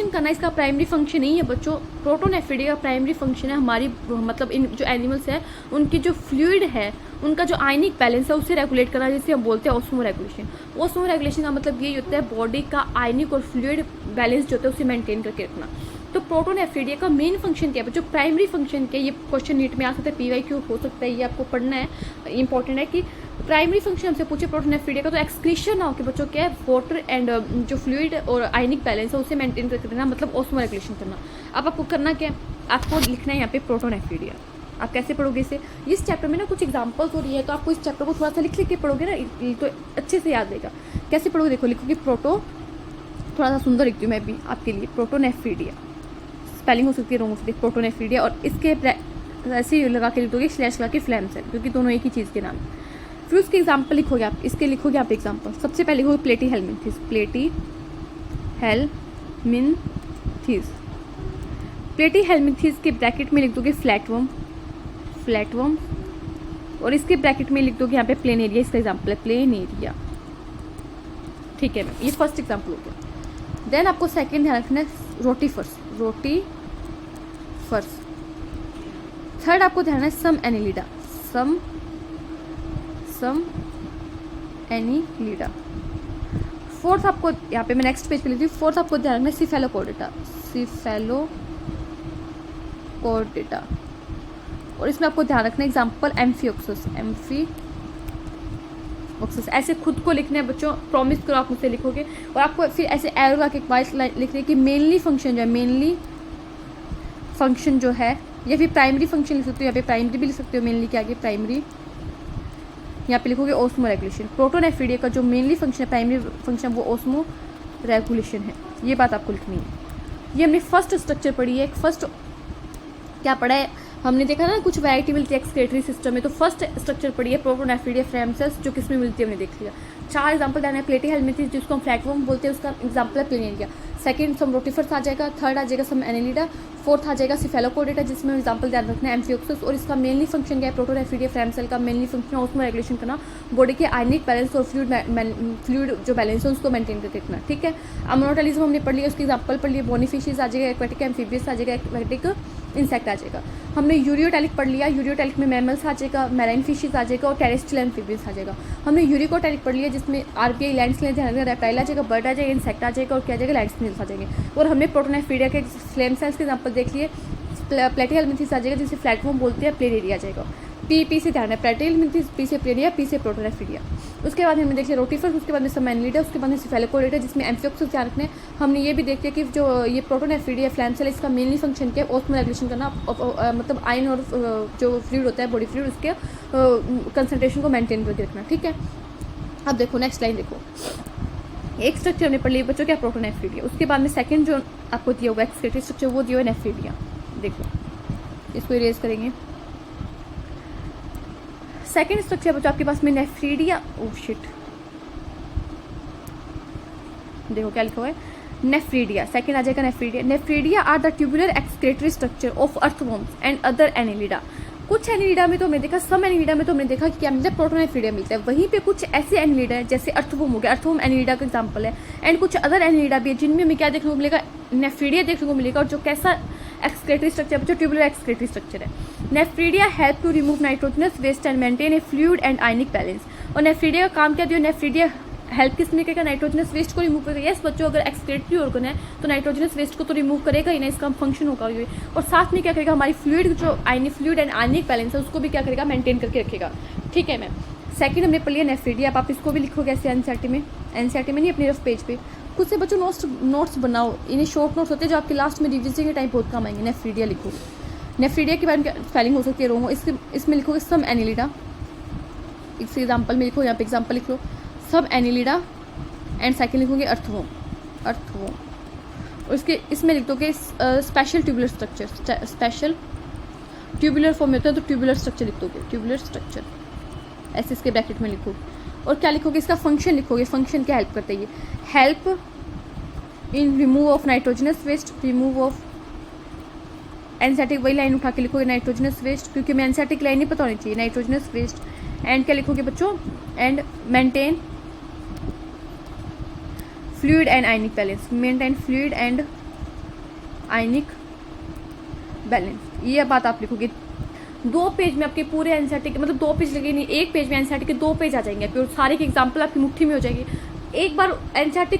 करना इसका प्राइमरी फंक्शन नहीं है बच्चों। प्रोटोनेफ्रिडिया का प्राइमरी फंक्शन है हमारी मतलब इन जो एनिमल्स है उनकी जो फ्लूइड है, उनका जो आयनिक बैलेंस है उसे रेगुलेट करना, जिसे हम बोलते हैं ऑस्मो रेगुलेशन। ऑस्मो रेगुलेशन का मतलब यही होता है बॉडी का आयनिक और फ्लूइड बैलेंस जो होता है उसे मेंटेन करके रखना। तो प्रोटोनेफ्रिडिया का मेन फंक्शन क्या है बच्चों, प्राइमरी फंक्शन क्या है। ये क्वेश्चन नीट में आ सकता है, PYQ हो सकता है, ये आपको पढ़ना है। इंपॉर्टेंट है कि प्राइमरी फंक्शन हमसे पूछे प्रोटोनेफ्रिडिया का तो एक्सक्रीशन ना हो कि बच्चों क्या है, वाटर एंड जो फ्लूइड और आयनिक बैलेंस है उसे मेंटेन करके रखना, मतलब ऑस्मो रेगुलेशन करना। अब आपको करना क्या है, आपको लिखना है यहाँ पे प्रोटोनेफ्रिडिया। आप कैसे पढ़ोगे इसे, इस चैप्टर में ना कुछ एग्जांपल्स हो रही है तो आपको इस चैप्टर को थोड़ा सा लिख के पढ़ोगे ना तो अच्छे से याद रहेगा। कैसे पढ़ोगे देखो, लिखोगे प्रोटो, थोड़ा सा सुंदर लिखती हूँ मैं भी आपके लिए, प्रोटोनेफ्रिडिया। स्पेलिंग हो सकती है रॉन्ग हो सकती है, प्रोटोनेफ्रिडिया। और इसके ऐसे ही लगा के लिख दोगे स्लैश लगा के फ्लैम सेल, क्योंकि दोनों एक ही चीज़ के नाम। फिर उसके एग्जाम्पल लिखोगे आप, इसके लिखोगे आप एग्जाम्पल। सबसे पहले लिखोगे प्लेटीहेल्मिन्थेस। प्लेटीहेल्मिन्थेस के ब्रैकेट में लिख दोगे फ्लैटवर्म, और इसके ब्रैकेट में लिख दोगे यहाँ पे प्लेनेरिया। इसका एग्जाम्पल है प्लेनेरिया, ठीक है मैम। ये फर्स्ट एग्जाम्पल हो गया। देन आपको सेकेंड ध्यान रखना है रोटिफर्स। थर्ड आपको ध्यान है सम एनिलिडा, फोर्थ आपको यहाँ पे मैं नेक्स्ट पेज पे लिखती हूँ। फोर्थ आपको ध्यान रखना है सिफेलोकॉर्डेटा, और इसमें आपको ध्यान रखना है एग्जाम्पल एम्फिओक्सस। ऐसे खुद को लिखना है बच्चों, प्रॉमिस करो आप मुझसे लिखोगे। और आपको फिर ऐसे एरो लगा के लिखने की मेनली फंक्शन जो है या फिर प्राइमरी फंक्शन लिख सकते हो, यहाँ पे प्राइमरी भी लिख सकते हो, मेनली के आगे प्राइमरी यहाँ पे लिखोगे ऑस्मो रेगुलेशन। प्रोटोनेफ्रिडिया का जो मेनली फंक्शन है, प्राइमरी फंक्शन, वो ऑस्मो रेगुलेशन है। ये बात आपको लिखनी है। ये हमने फर्स्ट स्ट्रक्चर पढ़ी है। फर्स्ट क्या पढ़ा है हमने, देखा ना कुछ वैरायटी मिलती है एक्सक्रेटरी सिस्टम में, तो फर्स्ट स्ट्रक्चर पढ़ी है प्रोटोनेफ्रिडिया फ्लैम सेल्स, जो किसमें मिलती है हमने देख लिया। 4 एग्जाम्पल देना है। प्लेटीहेल्मिन्थेस जिसको हम फ्लैटवर्म बोलते हैं, उसका एग्जाम्पल है प्लेनेरिया। सेकंड सम रोटिफर्स आ जाएगा। थर्ड आ जाएगा सम एनिलिडा। फोर्थ आ जाएगा सिफेलोकॉर्डेटा जिसमें एग्जाम्पल ध्यान रखना है एम्फिओक्सस, और इसका मेनली फंक्शन क्या है, प्रोटोनेफ्रिडिया फ्लैम सेल का मेनली फंक्शन ऑस्मो रेगुलेशन करना, बॉडी के आयनिक बैलेंस और फ्लूइड जो बैलेंस है उसको मेंटेन करके रखना, ठीक है। अमोनोटलिज्म हमने पढ़ लिया, उसकी एग्जाम्पल पढ़ लिया। बोनीफिशियस आ जाएगा, एक्वेटिक एम्फीबियस आ जाएगा, एक्वेटिक इंसेक्ट आ जाएगा। हमने यूरियोटैलिक पढ़ लिया, यूरियोटैलिक में मैमल्स आ जाएगा, मैराइन फिशेस आ जाएगा और टेरेस्ट्रियल एम्फीबियस आ जाएगा। हमने यूरिकोटैलिक पढ़ लिया जिसमें RPI लैंड स्नेल ध्यान रखना, रेप्टाइल आ जाएगा, बर्ड आ जाएगा, इंसेक्ट आ जाएगा और क्या आ जाएगा, लैंड स्नेल्स आ जाएंगे। और हमने प्रोटोनेफ्रिडिया के फ्लैम सेल्स के एग्जाम्पल देख लिए। प्लेटीहेल्मिन्थेस आ जाएगा जिसे फ्लैटवर्म बोलते हैं, प्लेनेरिया आ जाएगा। P से ध्यान है प्लेटीहेल्मिन्थेस, P से प्लेनेरिया, P से प्रोटोनेफ्रिडिया। उसके बाद हमने देख लिया रोटिफर्स, उसके बाद में सम एनिलिडा, उसके बाद में सिफेलोकॉर्डेटा जिसमें एम्फिओक्सस ध्यान रखने। हमने ये भी देख लिया कि जो ये प्रोटोनेफ्रिडिया फ्लैम सेल, इसका मेनली फंक्शन क्या है, ऑस्मो रेगुलेशन करना, मतलब आयन और जो फ्लूइड होता है बॉडी फ्लूइड, उसके कंसंट्रेशन को मेंटेन करके रखना, ठीक है। अब देखो नेक्स्ट लाइन देखो, एक स्ट्रक्चर हमने पढ़ लिया बच्चों क्या, प्रोटोनेफ्रिडिया। उसके बाद में सेकंड जो आपको दिया होगा एक्सक्रेटरी स्ट्रक्चर, वो दिया हुआ नेफ्रिडिया। देखो इसको इरेज करेंगे। सेकंड स्ट्रक्चर बच्चों आपके पास में नेफ्रिडिया, ओह शिट, देखो क्या लिखा हुआ है, नेफ्रिडिया। सेकंड आ जाएगा nephridia. Nephridia are the tubular excretory structure of earthworms and other annelida. कुछ एनिलिडा में तो हमने देखा, सम एनिलिडा में तो हमने देखा कि क्या मिलता है, प्रोटोनेफ्रिडिया मिलता है। वहीं पे कुछ ऐसे एनिलिडा है जैसे अर्थवर्म हो गया, अर्थवर्म एनिलिडा का एग्जांपल है। एंड कुछ अदर एनिलिडा भी है जिनमें हमें क्या देखने को मिलेगा, नेफ्रिडिया देखने को मिलेगा। और जो कैसा एक्सक्रेटरी स्ट्रक्चर बच्चों ट्यूबुलर एक्सक्रेटरी स्ट्रक्चर है। Nephridia help to remove nitrogenous waste and maintain a fluid and ionic balance. और नेफ्रीडिया का काम क्या दिया, नेफ्रीडिया हेल्प किसमें करेगा, नाइट्रोजनस वेस्ट को रिमूव करेगा। यस बच्चों, अगर एक्सक्रेटरी ऑर्गन है तो नाइट्रोजनस वेस्ट को तो रिमूव करेगा ही ना, इसका फंक्शन होगा ये। और साथ में क्या करेगा, हमारी फ्लूइड जो फ्लूइड एंड आयनिक बैलेंस है उसको भी क्या करेगा, मेंटेन करके रखेगा। ठीक है मैम। सेकंड हमने पढ़ लिया नेफ्रीडिया। अब आप इसको भी लिखोगे ऐसे एनसीईआरटी में, एनसीईआरटी में नहीं अपने रफ पेज पे खुद से बच्चों नोट्स बनाओ। इन्हें शॉर्ट नोट्स होते हैं जो आपके लास्ट में रिविजन के टाइम बहुत काम आएंगे। नेफ्रीडिया लिखो। नेफ्रीडिया के बारे में स्पेलिंग हो सकती है रोमो, इसमें लिखोगे सम एनिलिडा। इस एग्जाम्पल में लिखो, यहाँ पे एग्जाम्पल लिख लो, सब एनिलिडा एंड सेकंड लिखोगे अर्थवोम। और इसमें लिख दोगे special tubular structure. Special tubular form में होता है तो ट्यूबुलर स्ट्रक्चर लिख दोगे, ट्यूबुलर स्ट्रक्चर ऐसे इसके ब्रैकेट में लिखो। और क्या लिखोगे, इसका फंक्शन लिखोगे। फंक्शन क्या हेल्प करता है ये, help in remove of nitrogenous waste, remove of एनसेटिक, वही लाइन उठा के लिखोगे नाइट्रोजनस वेस्ट, क्योंकि मैं एनसेटिक लाइन नहीं पता होनी चाहिए, नाइट्रोजनस वेस्ट। एंड क्या लिखोगे बच्चों, and maintain fluid and ionic balance, maintain fluid and ionic balance. ये बात आप लिखोगे। 2 पेज में आपके पूरे एनसीईआरटी के, मतलब 2 पेज लगे नहीं, 1 पेज में एनसीईआरटी के 2 पेज आ जाएंगे आपके, और सारे के एग्जाम्पल आपकी मुट्ठी में हो जाएगी। एक बार एनसीईआरटी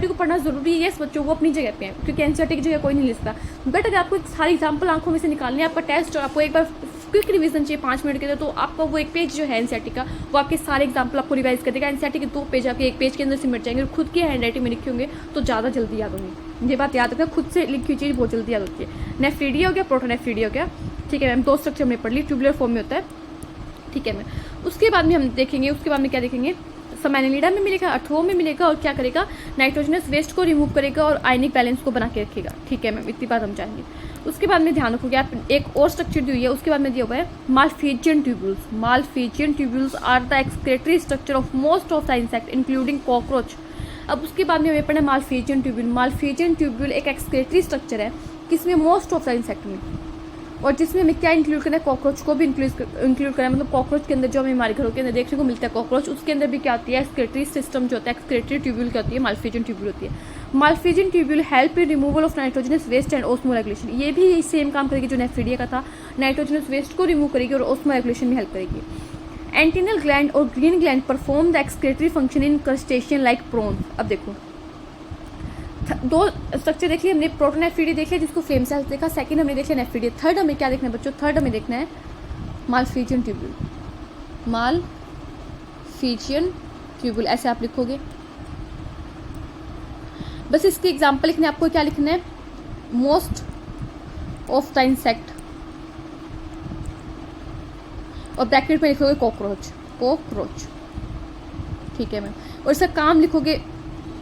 को पढ़ना जरूरी है। यस बच्चों, वो अपनी जगह पे है, क्योंकि एनसीईआरटी की जगह कोई नहीं लिखता। बट अगर आपको सारे एग्जाम्पल आंखों में से निकालने हैं, आपका टेस्ट और आपको एक बार क्विक रिवीजन चाहिए 5 मिनट के लिए, तो आपका वो 1 पेज जो है एनसीईआरटी का, वो आपके सारे एग्जाम्पल आपको रिवाइज कर देगा। एनसीईआरटी के 2 पेज आपके 1 पेज के अंदर सिमट जाएंगे, और खुद की हैंड राइटिंग में लिखे होंगे तो ज़्यादा जल्दी याद होंगे। ये बात याद रखना, खुद से लिखी हुई चीज़ बहुत जल्दी याद होती है। नेफ्रीडिया हो गया, प्रोटोनेफ्रीडिया हो गया। ठीक है मैम, 2 स्ट्रक्चर हमने पढ़ ली, ट्यूबुलर फॉर्म में होता है। ठीक है मैम। उसके बाद में हम देखेंगे, उसके बाद में क्या देखेंगे, सब एनिलिडा में मिलेगा, अर्थवोम में मिलेगा, और क्या करेगा, नाइट्रोजनस वेस्ट को रिमूव करेगा और आयनिक बैलेंस को बना के रखेगा। ठीक है मैम, इतनी बात हम चाहेंगे। उसके बाद में ध्यान रखोगे आप, एक और स्ट्रक्चर दी हुई है, उसके बाद में दिया हुआ है Malpighian tubules. Malpighian tubules are the excretory structure of most of the insect including cockroach. अब उसके बाद में हमें पढ़ना है मालफिजियन ट्यूब्यूल। मालफिजियन ट्यूब्यूल एक एक्सक्रेटरी स्ट्रक्चर है, किसमें, मोस्ट ऑफ द इंसेक्ट में, और जिसमें हमें क्या इंक्लूड करना है, कॉकरोच को भी इंक्लूड करना है। मतलब कॉकरोच के अंदर जो हमें हमारे घरों के अंदर देखने को मिलता है कॉकरोच, उसके अंदर भी क्या होती है, एक्सक्रेटरी सिस्टम जो होता है, एक्सक्रेटरी ट्यूब्यूल क्या होती है, मालफिजियन ट्यूब्यूल होती है। Malpighian tubule help in removal of nitrogenous waste and osmoregulation. ये भी सेम काम करेगी जो नेफ्रीडिया का था, नाइट्रोजनस वेस्ट को रिमूव करेगी और ओस्मोरेगुलेशन में हेल्प करेगी। एंटीनल ग्लैंड और green gland perform the excretory function in crustacean like prawns. अब देखो 2 स्ट्रक्चर देख लिया हमने, प्रोटोनेफ्रीडिया देख लिया जिसको फ्लेम सेल्स देखा, सेकंड हमने देख लिया नेफ्रीडिया। थर्ड हमें क्या देखना है बच्चों, थर्ड हमें देखना है मालफिजियन ट्यूब्यूल। मालफिजियन ट्यूब्यूल ऐसे आप लिखोगे। बस इसके एग्जाम्पल लिखने, आपको क्या लिखना है, मोस्ट ऑफ द इंसेक्ट, और ब्रैकेट में लिखोगे कॉकरोच, कॉकरोच। ठीक है मैम। और इसका काम लिखोगे,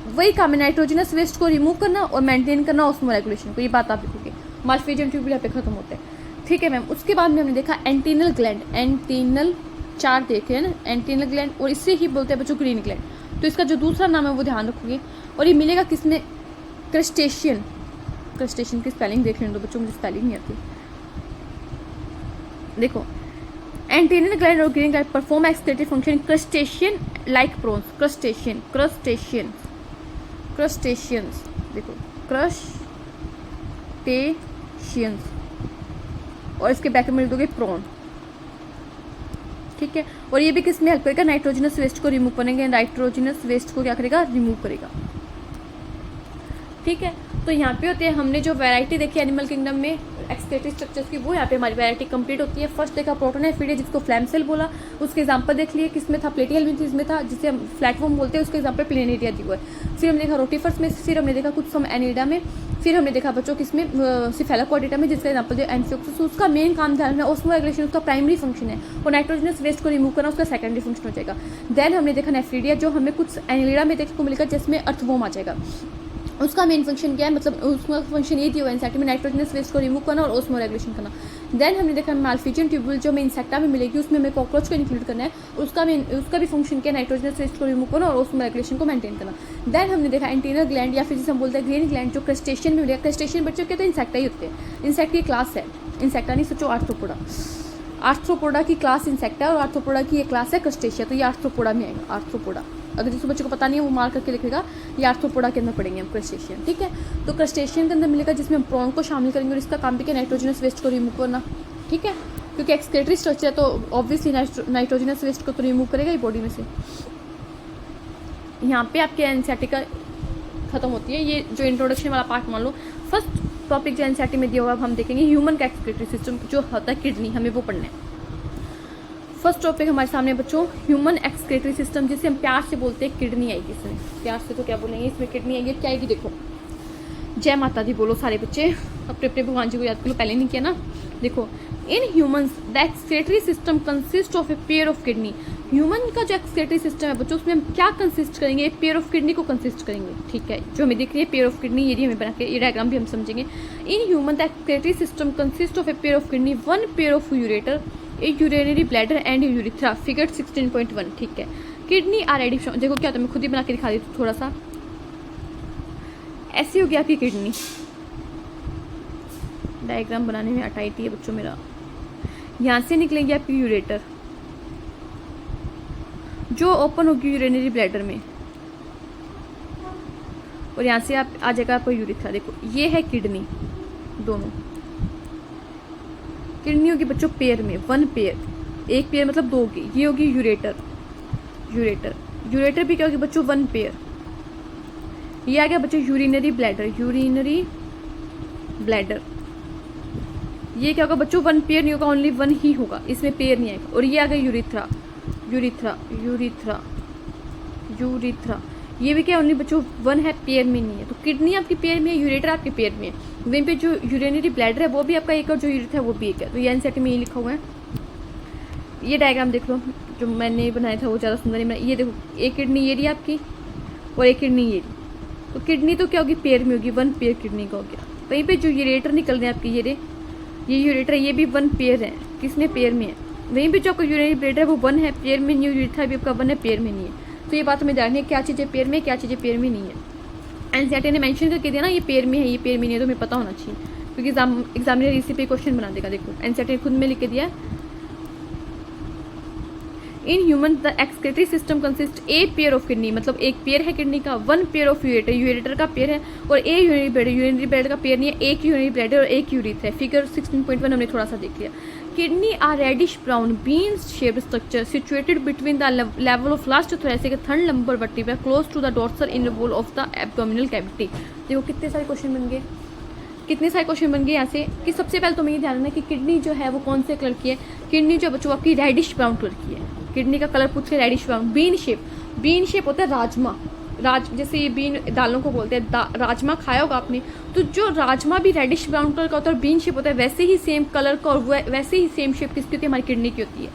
वही काम है, नाइट्रोजनस वेस्ट को रिमूव करना और मेंटेन करना ऑस्मोरेगुलेशन को, ये बात आप लिखोगे। मालफिजियन ट्यूब्यूल यहाँ पे खत्म होता है। ठीक है मैम। उसके बाद में हमने देखा एंटीनल ग्लैंड, एंटीनल 4 देखे हैं ना, एंटीनल ग्लैंड, और इससे ही बोलते हैं बच्चों ग्रीन ग्लैंड। तो इसका जो दूसरा नाम है वो ध्यान रखोगे, और ये मिलेगा किसमें, क्रस्टेशियन। क्रस्टेशियन की स्पेलिंग देख लेने दो बच्चों, मुझे स्पेलिंग नहीं आती। देखो, एंटीनल ग्लैंड और green gland perform excretory function crustacean like prawns. Crustacean, crustacean, crustaceans, देखो क्रस्टेशियंस, और इसके बैक में लिख दोगे प्रॉन। ठीक है। और ये भी किस में हेल्प करेगा, नाइट्रोजनस वेस्ट को रिमूव करेंगे, नाइट्रोजनस वेस्ट को क्या करेगा, रिमूव करेगा। ठीक है। तो यहाँ पे होते हैं, हमने जो वैरायटी देखी एनिमल किंगडम में एक्सक्रेटरी स्ट्रक्चर्स की, वो यहाँ पे हमारी वैरायटी कंप्लीट होती है। फर्स्ट देखा प्रोटोनेफ्रीडिया जिसको फ्लैम सेल बोला, उसके एग्जांपल देख लिए, किसमें था, प्लेटिहेल्मिन्थेस में था, जिसे हम फ्लैटवर्म बोलते हैं, उसके एग्जांपल प्लेनेरिया दिया हुआ है। फिर हमने देखा रोटिफर्स में, फिर हमने देखा कुछ सम एनिलिडा में, फिर हमने देखा बच्चों किसमें, सिफेलोकॉर्डेटा में, जिसका एग्जांपल दिया एम्फियोक्सिस। उसका मेन काम ध्यान में ओस्मोरेगुलेशन उसका प्राइमरी फंक्शन है, और नाइट्रोजनस वेस्ट को रिमूव करना उसका सेकेंडरी फंक्शन हो जाएगा। देन हमने देखा नेफ्रीडिया, जो हमें कुछ एनिलिडा में देखने को मिलेगा, जिसमें अर्थवोम आ जाएगा। उसका मेन फंक्शन क्या है, मतलब उसका फंक्शन ये दिया हुआ इंसेक्ट में, नाइट्रोजनस वेस्ट को रिमूव करना और ओस्मोरेगुलेशन करना। देन हमने देखा मालफिजियन ट्यूब्यूल, जो हमें इंसेक्टा में मिलेगी, उसमें हमें कॉकरोच को इंक्लूड करना है, उसका भी फंक्शन क्या है, नाइट्रोजनस वेस्ट को रिमूव करना और ओस्मोरेगुलेशन को मेंटेन करना। देन हमने देखा एंटीनल ग्लैंड, या फिर जिसे हम बोलते हैं ग्रीन ग्लैंड, जो क्रस्टेशियन में मिलेगा। क्रस्टेशियन बच्चों के तो इंसेक्टा ही होते हैं, इंसेक्ट की क्लास है, इंसेक्टा नहीं सोचो, आर्थ्रोपोडा। आर्थ्रोपोडा की क्लास इंसेक्टा, और आर्थ्रोपोडा की ये क्लास है क्रस्टेशिया, तो ये आर्थ्रोपोडा में आएगा, आर्थ्रोपोडा। अगर जिसको बच्चे को पता नहीं है वो मार्क करके लिखेगा, ये आर्थ्रोपोडा के अंदर पढ़ेंगे हम क्रस्टेशियन, ठीक है। तो क्रस्टेशियन के अंदर मिलेगा जिसमें हम प्रॉन को शामिल करेंगे और इसका काम भी क्या, नाइट्रोजनस वेस्ट को रिमूव करना, ठीक है, क्योंकि एक्सक्रीटरी स्ट्रक्चर है तो ऑब्वियसली नाइट्रोजनस वेस्ट को तो रिमूव करेगा ही बॉडी में से। यहाँ पे आपके एनसीईआरटी का खत्म होती है ये जो इंट्रोडक्शन वाला पार्ट मान लो। फर्स्ट टॉपिक जो एनसीईआरटी में दिया हुआ हम देखेंगे ह्यूमन का एक्सक्रीटरी सिस्टम जो होता है किडनी, हमें वो पढ़ना है। फर्स्ट टॉपिक हमारे सामने बच्चों ह्यूमन एक्सक्रीटरी सिस्टम, जिसे हम प्यार से बोलते हैं किडनी आएगी इसमें, प्यार से तो क्या बोलेंगे, इसमें किडनी आएगी। क्या आएगी देखो, जय माता दी बोलो सारे बच्चे, अपने अपने भगवान जी को याद करो, पहले नहीं किया ना। देखो, in humans the excretory system consist of a pair of kidney. Human का जो एक्सक्रीटरी सिस्टम है बच्चों उसमें हम क्या कंसिस्ट करेंगे, पेयर ऑफ किडनी को कंसिस्ट करेंगे, ठीक है। जो हमें दिख रही है पेयर ऑफ किडनी, ये हमें बना के ये डायग्राम भी हम समझेंगे। In human the excretory system consist of a pair of kidney, one pair of ureter, A urinary bladder and urethra, figure 16.1, ठीक है। किडनी आर एडिशन, देखो क्या होता है, मैं खुद ही बना के दिखा देती हूँ थोड़ा सा। ऐसी हो गया आपकी किडनी, डायग्राम बनाने में अटाइटी है बच्चों मेरा। यहाँ से निकलेंगे आपकी यूरेटर जो ओपन होगी यूरिनरी ब्लैडर में, और यहाँ से आप आ जाएगा आपको यूरिथ्रा। देखो ये है किडनी, दोनों किडनी होगी बच्चों पेयर में, वन पेयर, एक पेयर मतलब दो होगी। ये होगी यूरेटर, यूरेटर भी क्या होगी बच्चों, वन पेयर। ये आ गया बच्चों यूरिनरी ब्लैडर, ये क्या होगा बच्चों, वन पेयर नहीं होगा, ओनली वन ही होगा, इसमें पेयर नहीं आएगा। और ये आ गया यूरिथ्रा, ये भी क्या ओनली बच्चों वन है, पेयर में नहीं है। तो किडनी आपकी पेयर में है, यूरेटर आपके पेयर में है, वहीं पे जो यूरिनरी ब्लैडर है वो भी आपका एक, और जो यूरिथ्रा है वो भी एक है। तो ये एनसीईआरटी में ये लिखा हुआ है। ये डायग्राम देख लो जो मैंने बनाया था वो ज़्यादा सुंदर नहीं बनाया। ये देखो एक किडनी ये रही आपकी और एक किडनी ये रही। तो किडनी तो क्या होगी, पेयर में होगी, वन पेयर किडनी का हो गया। वहीं पे जो यूरेटर निकल रहे हैं आपकी, ये यूरेटर ये भी वन पेयर है, किसमें पेयर में है। वहीं पे जो आपका यूरिनरी ब्लैडर है वो वन है, पेयर में नहीं है। यूरिथ्रा भी आपका वन है, पेयर में नहीं है। तो ये बात हमें जाननी है क्या चीज़ें पेयर में, क्या चीज़ें पेयर में नहीं है। एनसीईआरटी ने मेंशन करके दिया ना ये पेयर में है, ये पेयर में नहीं है, तो हमें पता होना चाहिए क्योंकि एग्जामिनर इसी पे क्वेश्चन बना देगा। देखो एनसीईआरटी ने खुद में लिख के दिया, in human the excretory system consist a pair of kidney, मतलब एक पेयर है किडनी का, वन पेयर ऑफ यूरेटर का पेयर है, और ए यूरिनरी ब्लैडर का पेयर नहीं है, एक यूरिनरी ब्लैडर और एक यूरिथ्रा है। फिगर 16.1 हमने थोड़ा सा देख लिया। Kidney are reddish brown bean shaped structure situated between the level of last thoracic third lumbar vertebra close to the dorsal inner wall of the abdominal cavity. देखो कितने सारे क्वेश्चन बन गए, यहाँ से कि सबसे पहले तो मैं ये ध्यान रखना कि किडनी जो है वो कौन से कलर की है। किडनी जो बच्चों आपकी रेडिश ब्राउन कलर की है, किडनी का कलर पूछ के रेडिश ब्राउन। बीन शेप होता है राजमा, जैसे ये बीन दालों को बोलते हैं, राजमा खाया होगा आपने, तो जो राजमा भी रेडिश ब्राउन कलर का होता है और बीन शेप होता है, वैसे ही सेम कलर का और वैसे ही सेम शेप किसकी होती है, हमारी किडनी की होती है।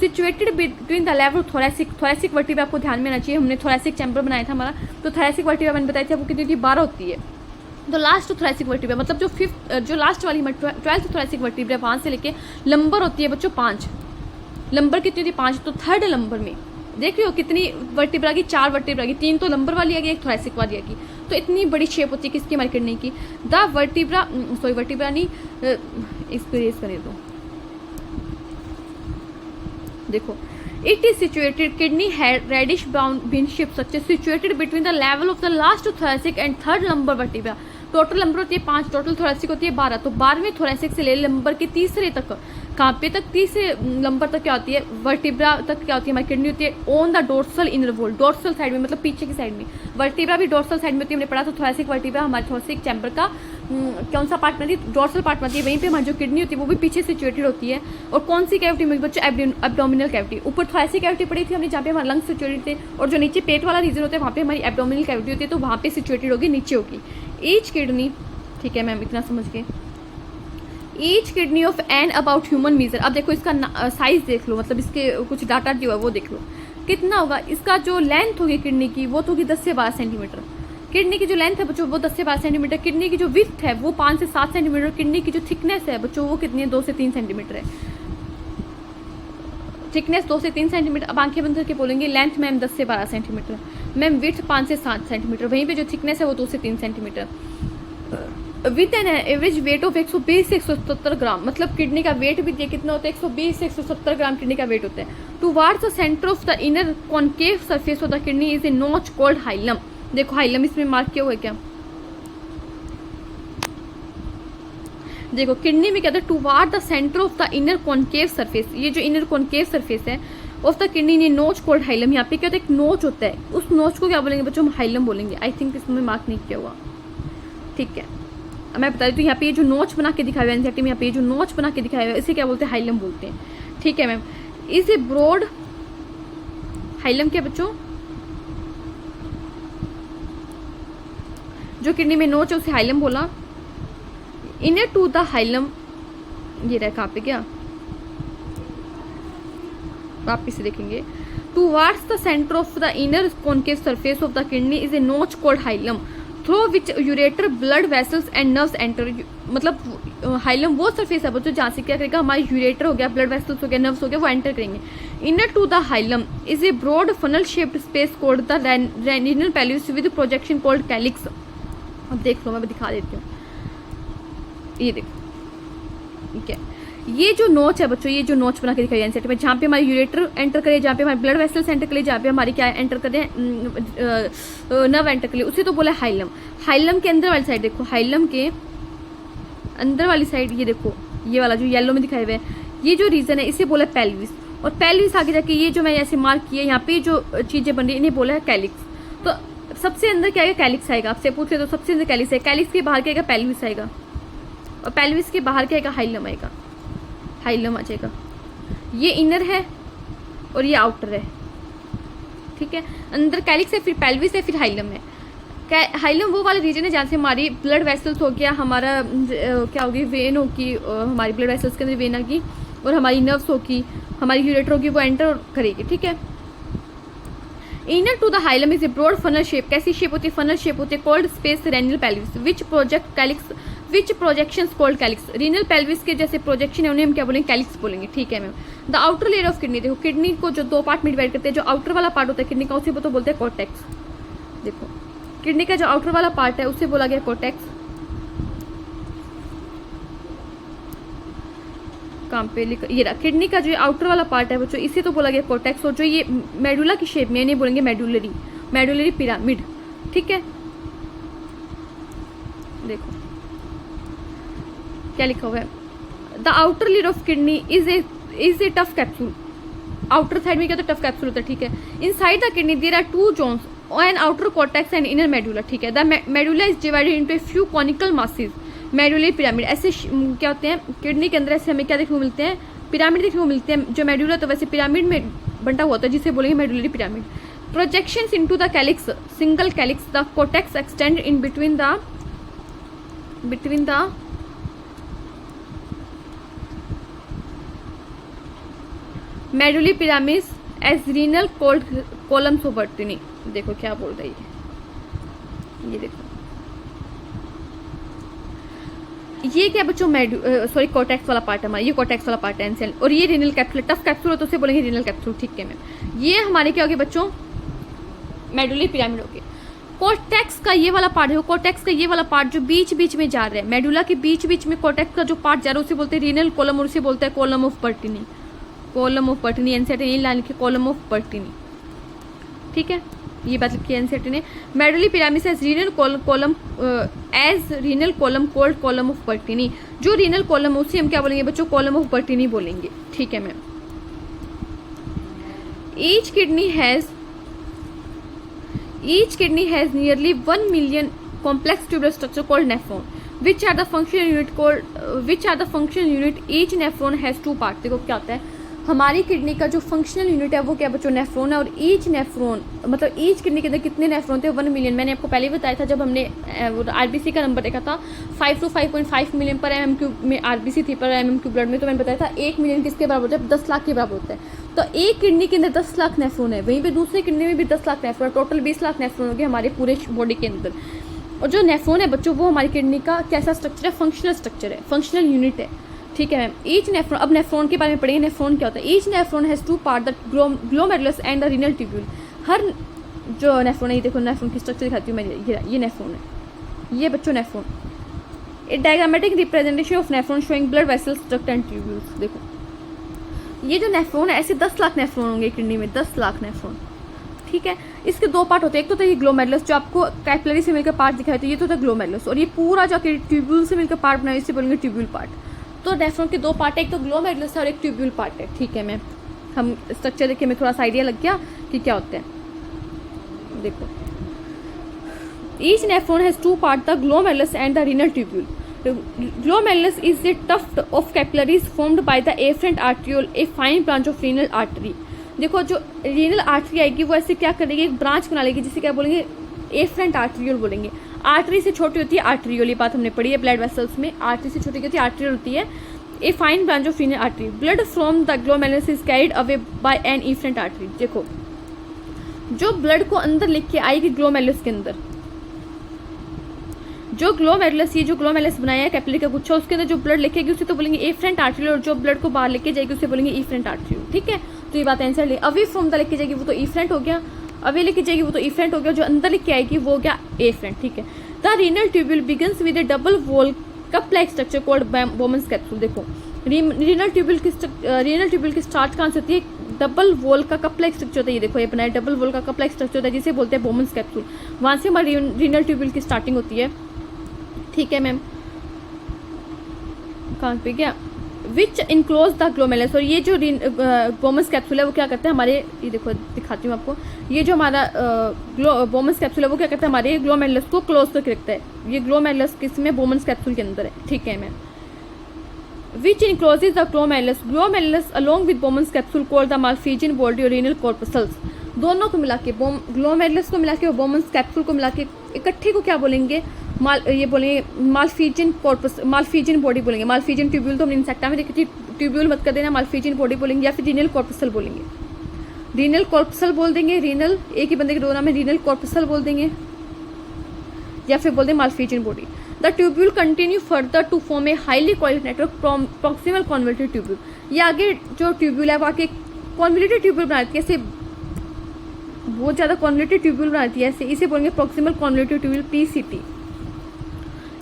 Situated between the level thoracic vertebra, आपको ध्यान में आना चाहिए, हमने थोरैसिक चैम्बर बनाया था हमारा, तो थोरैसिक वर्टिब्रा मैंने बताया था वो कितनी होती है, 12 होती है। तो लास्ट थोरैसिक वर्टिब्रा मतलब जो लास्ट वाली 12th थोरैसिक वर्टिब्रा, वहाँ से लेके लंबर होती है बच्चों 5, लंबर कितनी होती है 5, तो थर्ड लंबर में देख रहे हो कितनी वर्टिब्रा की, 4 वर्टिब्रा की, 3 तो लंबर वाली आ गई, एक थोरैसिक वाली आ गई। तो इतनी बड़ी शेप होती है किसकी, हमारी किडनी की। द वर्टिब्रा वर्टिब्रा नहीं, इसको रेस करने दो। देखो it is situated, kidney had reddish brown bean shape structure situated between the level of the last thoracic and third lumbar vertebra. Total lumbar होती है 5, टोटल थोरैसिक होती है 12, तो 12वें थोरैसिक से ले लंबर के तीसरे तक, कहाँ पे तक, तीसरे लंबर तक क्या होती है, वर्टिब्रा तक क्या होती है, हमारी किडनी होती है on the dorsal inner wall, dorsal side में मतलब पीछे की साइड में। वर्टिब्रा भी डोर्सल साइड में होती है, हमने पढ़ा था थोरैसिक वर्टिब्रा हमारे थोरैसिक चैम्बर का कौन सा पार्ट में थी, डोर्सल पार्ट में थी। वहीं पे हमारी जो किडनी होती है वो भी पीछे सिचुएटेड होती है। और कौन सी कैविटी में बच्चों, एब्डोमिनल कैविटी। ऊपर थोरैसिक कैविटी पड़ी थी हमने जहाँ पे हमारे लंग्स सिचुएटेड थे, और जो नीचे पेट वाला रीजन होता है वहाँ पे हमारी एब्डोमिनल कैविटी होती है, तो वहाँ पे सिचुएटेड होगी, नीचे होगी ईच किडनी। ठीक है मैम, इतना समझ गए। Each kidney of an about human measure. अब देखो इसका साइज देख लो, मतलब इसके कुछ डाटा दिया हुआ है वो देख लो कितना होगा। इसका जो लेंथ होगी किडनी की वो तो होगी 10 से 12 सेंटीमीटर। किडनी की जो लेंथ है बच्चों वो 10 से 12 सेंटीमीटर, किडनी की जो विड्थ है वो 5 से 7 सेंटीमीटर, किडनी की जो थिकनेस है बच्चों वो कितनी है, 2 से 3 सेंटीमीटर है। थिकनेस 2 से 3 सेंटीमीटर। अब आंखें बंद करके बोलेंगे लेंथ मैम 10 से 12 सेंटीमीटर, मैम विड्थ 5 से 7 सेंटीमीटर, वहीं पे जो थिकनेस है वो 2 से 3 centimetre. With an average weight of 120 से 170 ग्राम, मतलब किडनी का वेट भी दिया कितना होता है, 120 से 170 ग्राम किडनी का वेट होता है। Towards the centre of the inner concave surface of the kidney is a notch called hilum. देखो हाइलम इसमें मार्क किया हुआ है क्या, देखो किडनी में क्या होता है, toward the centre of the inner concave surface, ये जो इनर कॉन्केव सरफेस है ऑफ द किडनी ये नोच कॉल्ड हाइलम। यहाँ पे क्या होता है, एक नोच होता है, उस नोच को क्या बोलेंगे बच्चों, हम हाइलम बोलेंगे। आई थिंक इसमें मार्क नहीं किया हुआ, ठीक है। मैं बता रही हूँ यहाँ पे ये जो नोच बना के दिखाया हुआ है एनसीईआरटी में, यहाँ पे ये जो नोच बना के दिखाया हुआ है इसे क्या बोलते हैं, हाइलम बोलते हैं, ठीक है ma'am. Is a broad, hilum क्या बच्चों, जो किडनी में नोच है उसे हाइलम बोला। इनर टू द हाइलम, ये रहा कहाँ पे क्या, वापिस से देखेंगे। Towards the centre of the inner concave surface of the kidney is a notch called hilum through which ureter blood vessels and nerves enter. मतलब हाइलम वो सरफेस है बच्चों जहाँ से क्या करेगा, हमारी यूरेटर हो गया, ब्लड वेसल्स हो गया, नर्व्स हो गया, वो एंटर करेंगे। Inner to the hilum is a broad funnel shaped space called the renal pelvis with projection called calyx. अब देख लो मैं दिखा देती हूँ, ये देखो, ठीक है। ये जो नोच है बच्चों, ये जो नोच बना के दिखाई एनसीईआरटी में, जहाँ पे हमारी यूरेटर एंटर करे, जहाँ पे हमारे ब्लड वेसल्स एंटर करे, जहाँ पे हमारी क्या एंटर करे, नर्व एंटर करे, उसे तो बोला हाइलम। हाइलम के अंदर वाली साइड देखो, हाइलम के अंदर वाली साइड ये देखो, ये वाला जो येलो में दिखाए हुए है, ये जो रीजन है इसे बोला पेल्विस। और पेल्विस आगे जाके ये जो मैं ऐसे मार्क किया यहाँ पे जो चीजें बन रही है इन्हें बोला है कैलिक्स। तो सबसे अंदर क्या आएगा, कैलिक्स आएगा। आपसे पूछ ले तो सबसे अंदर कैलिक्स है, कैलिक्स के बाहर क्या आएगा, पेल्विस आएगा, और पेल्विस के बाहर क्या आएगा, हाइलम आएगा, हाइलम आ जाएगा। ये इनर है और ये आउटर है, ठीक है। अंदर कैलिक्स है, फिर पेल्विस है, फिर हाइलम है। हाइलम वो वाला रीजन है जहाँ से हमारी ब्लड वेसल्स हो गया, हमारा क्या होगी, वेन होगी, हमारी ब्लड वेसल्स के अंदर वेन आगी, और हमारी नर्व्स होगी, हमारी यूरेटर होगी, वो एंटर करेगी, ठीक है। Inner to the hilum is a broad funnel shape, कैसी शेप होती है, फनल शेप होती है, called space renal pelvis which project calyx which projections called calyx. Renal pelvis के जैसे प्रोजेक्शन है उन्हें हम क्या बोलेंगे, कैलिक्स बोलेंगे, ठीक है ma'am. The outer layer of kidney, देखो किडनी को जो दो पार्ट में डिवाइड करते हैं, जो आउटर वाला पार्ट होता है किडनी का उसे तो बोलते हैं कॉर्टेक्स। देखो किडनी का जो आउटर वाला पार्ट है उसे बोला गया कॉर्टेक्स। कहाँ पे लिखा, ये रहा किडनी का जो आउटर वाला पार्ट है बच्चों इसे तो बोला गया कॉर्टेक्स। और जो ये मेडुला की शेप में, इन्हें बोलेंगे मेडुलरी, मेडुलरी पिरामिड, ठीक है। देखो क्या लिखा हुआ है, the outer layer of kidney is A tough capsule. Outer side में क्या होता है, टफ कैप्सूल होता है, ठीक है। Inside the kidney there are two zones, an outer cortex and inner medulla, ठीक है। The medulla is divided into a few conical masses, medullary pyramid. ऐसे क्या होते हैं किडनी के अंदर, ऐसे हमें क्या देखने को मिलते हैं, पिरामिड देखने को मिलते हैं। जो मेडुला तो वैसे पिरामिड में बंटा हुआ होता है जिसे बोलेंगे medullary pyramid. Projections into the calyx, single calyx, the cortex extend in between the medullary pyramid as renal columns of Bertini. देखो क्या बोल रही है, ये देखो ये क्या बच्चों, सॉरी कॉर्टेक्स वाला पार्ट है हमारा, ये कॉर्टेक्स वाला पार्ट है एनसेल, और ये रीनल कैप्सूल, टफ कैप्सूल हो तो उसे बोलेंगे रीनल कैप्सूल, ठीक है मैम। ये हमारे क्या हो गए बच्चों, मेडुलरी पिरामिड हो गए। कॉर्टेक्स का ये वाला पार्ट है, कॉर्टेक्स का ये वाला पार्ट जो बीच बीच में जा रहा है, मेडुला के बीच बीच में कॉर्टेक्स का जो पार्ट जा रहा है उसे बोलते हैं रीनल कॉलम, और उसे बोलते हैं column of Bertini, column of Bertini. NCERT ने लाइन लिखी कॉलम ऑफ बर्टिनी, ठीक है। ये बात लिखी है एनसीईआरटी ने, medullary pyramid as renal column as renal column called column of Bertini. जो रीनल कॉलम उसे हम क्या बोलेंगे बच्चों, कॉलम ऑफ बर्टिनी बोलेंगे, ठीक है ma'am. Each kidney has nearly 1 million complex tubular structure called nephron, which are the functional unit each nephron has 2 parts। देखो क्या होता है, हमारी किडनी का जो फंक्शनल यूनिट है वो क्या बच्चों, नेफ्रॉन है। और ईच नेफ्रॉन मतलब ईच किडनी के अंदर कितने नेफ्रॉन थे, 1 million। मैंने आपको पहले ही बताया था जब हमने आरबीसी का नंबर देखा था, 5 to 5.5 million पर mm³ में आरबीसी थी, पर mm³ ब्लड में, तो मैंने बताया था 1 million किसके बराबर होता है, 10 लाख के बराबर होता है। तो एक किडनी के अंदर 10 लाख नेफ्रॉन है, वहीं पे दूसरे किडनी में भी 10 lakh nephron, total 20 lakh nephron हो गए हमारे पूरे बॉडी के अंदर। और जो नेफ्रॉन है बच्चों वो हमारी किडनी का कैसा स्ट्रक्चर है, फंक्शनल स्ट्रक्चर है, फंक्शनल यूनिट है, ठीक है मैम। ईच नेफ्रॉन, अब नेफ्रॉन के बारे में पढ़ेंगे, नेफ्रॉन क्या होता है। Each nephron has 2 part, the glomerulus and the renal tubule. हर जो नेफ्रॉन है, ये देखो नेफ्रॉन की स्ट्रक्चर दिखाती हूँ मैं, ये नेफ्रॉन है, ये बच्चों nephron, A diagrammatic representation of nephron showing blood vessels duct and tubules. देखो ये जो नेफ्रॉन है, ऐसे 10 लाख नेफ्रॉन होंगे किडनी में, 10 लाख नेफ्रॉन, ठीक है। इसके दो पार्ट होते हैं, एक तो होता है ये ग्लोमेरुलस जो आपको कैपिलरी से मिलकर पार्ट दिखाई, तो ये तो होता है ग्लोमेरुलस, और ये पूरा जो ट्यूब्यूल से मिलकर पार्ट बनाए इसे बोलेंगे ट्यूब्यूल पार्ट। तो नेफ्रॉन के दो पार्ट है, एक तो ग्लोमेरुलस है और एक ट्यूब्यूल पार्ट है, ठीक है। मैं हम स्ट्रक्चर देखिए, मैं थोड़ा सा आइडिया लग गया कि क्या होता है। देखो each nephron has two part, the glomerulus and the renal tubule. Glomerulus is a tuft of capillaries formed by the afferent arteriole, a fine branch of renal artery। देखो जो रीनल आर्टरी आएगी वो ऐसे क्या करेगी, एक ब्रांच बना लेगी जिसे क्या बोलेंगे, एफरेंट आर्ट्रियोल बोलेंगे। आर्टरी से छोटी होती है आर्ट्रियोल, ये बात हमने पढ़ी है ब्लड वेसल्स में, आर्टरी से छोटी होती है आर्ट्रियोल होती है। A fine branch of renal artery, blood from the glomerulus is carried away by an efferent artery. देखो जो ब्लड को अंदर लेके आएगी ग्लोमेरुलस के अंदर, जो ग्लोमेरुलस, ये जो ग्लोमेरुलस बनाया है कैपिलरी का गुच्छा, उसके अंदर जो ब्लड लेके गई उसे तो बोलेंगे एफरेंट आर्टरियोल, और जो ब्लड को बाहर लेके जाएगी उसे बोलेंगे इफरेंट आर्टरियोल, ठीक है। तो ये बात आंसर ले, अवे फ्रॉम द लेके जाएगी वो तो इफरेंट हो गया, अवे लेके जाएगी वो तो इफरेंट हो गया, जो अंदर लेके आएगी वो हो गया एफरेंट, ठीक है। The renal tubule begins with A double wall cup like structure called Bowman's capsule. देखो रीनल ट्यूब्यूल की स्टार्ट कहाँ से होती है, डबल वॉल का कप लाइक स्ट्रक्चर होता है, ये देखो ये बनाया डबल वॉल का कप लाइक स्ट्रक्चर होता है जिसे बोलते हैं बोमन्स कैप्सूल, वहां से हमारी रीनल ट्यूब्यूल की स्टार्टिंग होती है, ठीक है मैम। कहाँ पे गया, विच इनक्लोज द ग्लोमेरुलस, और ये जो बोमन्स कैप्सूल है वो क्या करता है हमारे, ये देखो दिखाती हूँ आपको, ये जो हमारा बोमन्स कैप्सूल है वो क्या करता है हमारे ग्लोमेरुलस को क्लोज करके रखता है। ये ग्लोमेरुलस किसमें, बोमन्स कैप्सूल के अंदर है, ठीक है ma'am. Which encloses the glomerulus along with Bowman's capsule called the Malpighian body और रीनल कॉर्पसल्स। दोनों को मिला के, ग्लोमेरुलस को मिला के और बोमन्स कैप्सूल को मिला के इकट्ठे को क्या बोलेंगे, ये बोलेंगे माल्फिजियन कॉर्पस, माल्फिजियन बॉडी बोलेंगे। माल्फिजियन ट्यूब्यूल तो हमने इंसेक्टा में देखी थी, ट्यूब्यूल मत कर देना, माल्फिजियन बॉडी बोलेंगे, या फिर रीनल कॉर्पसल बोलेंगे, रीनल कॉर्पसल बोल देंगे, रीनल एक ही बंदे के दो नाम है, रीनल कॉर्पसल बोल देंगे, या फिर बोल देंगे Malpighian body. The tubule continue further to form a highly coiled network proximal convoluted tubule. ये आगे जो ट्यूब्यूल है वो आगे कॉन्वोल्यूटेड ट्यूब्यूल बनाती है, ऐसे बहुत ज्यादा कॉन्वोल्यूटेड ट्यूब्यूल बनाती है, ऐसे इसे बोलेंगे प्रॉक्सिमल कॉन्वोल्यूटेड ट्यूब्यूल, पीसीटी।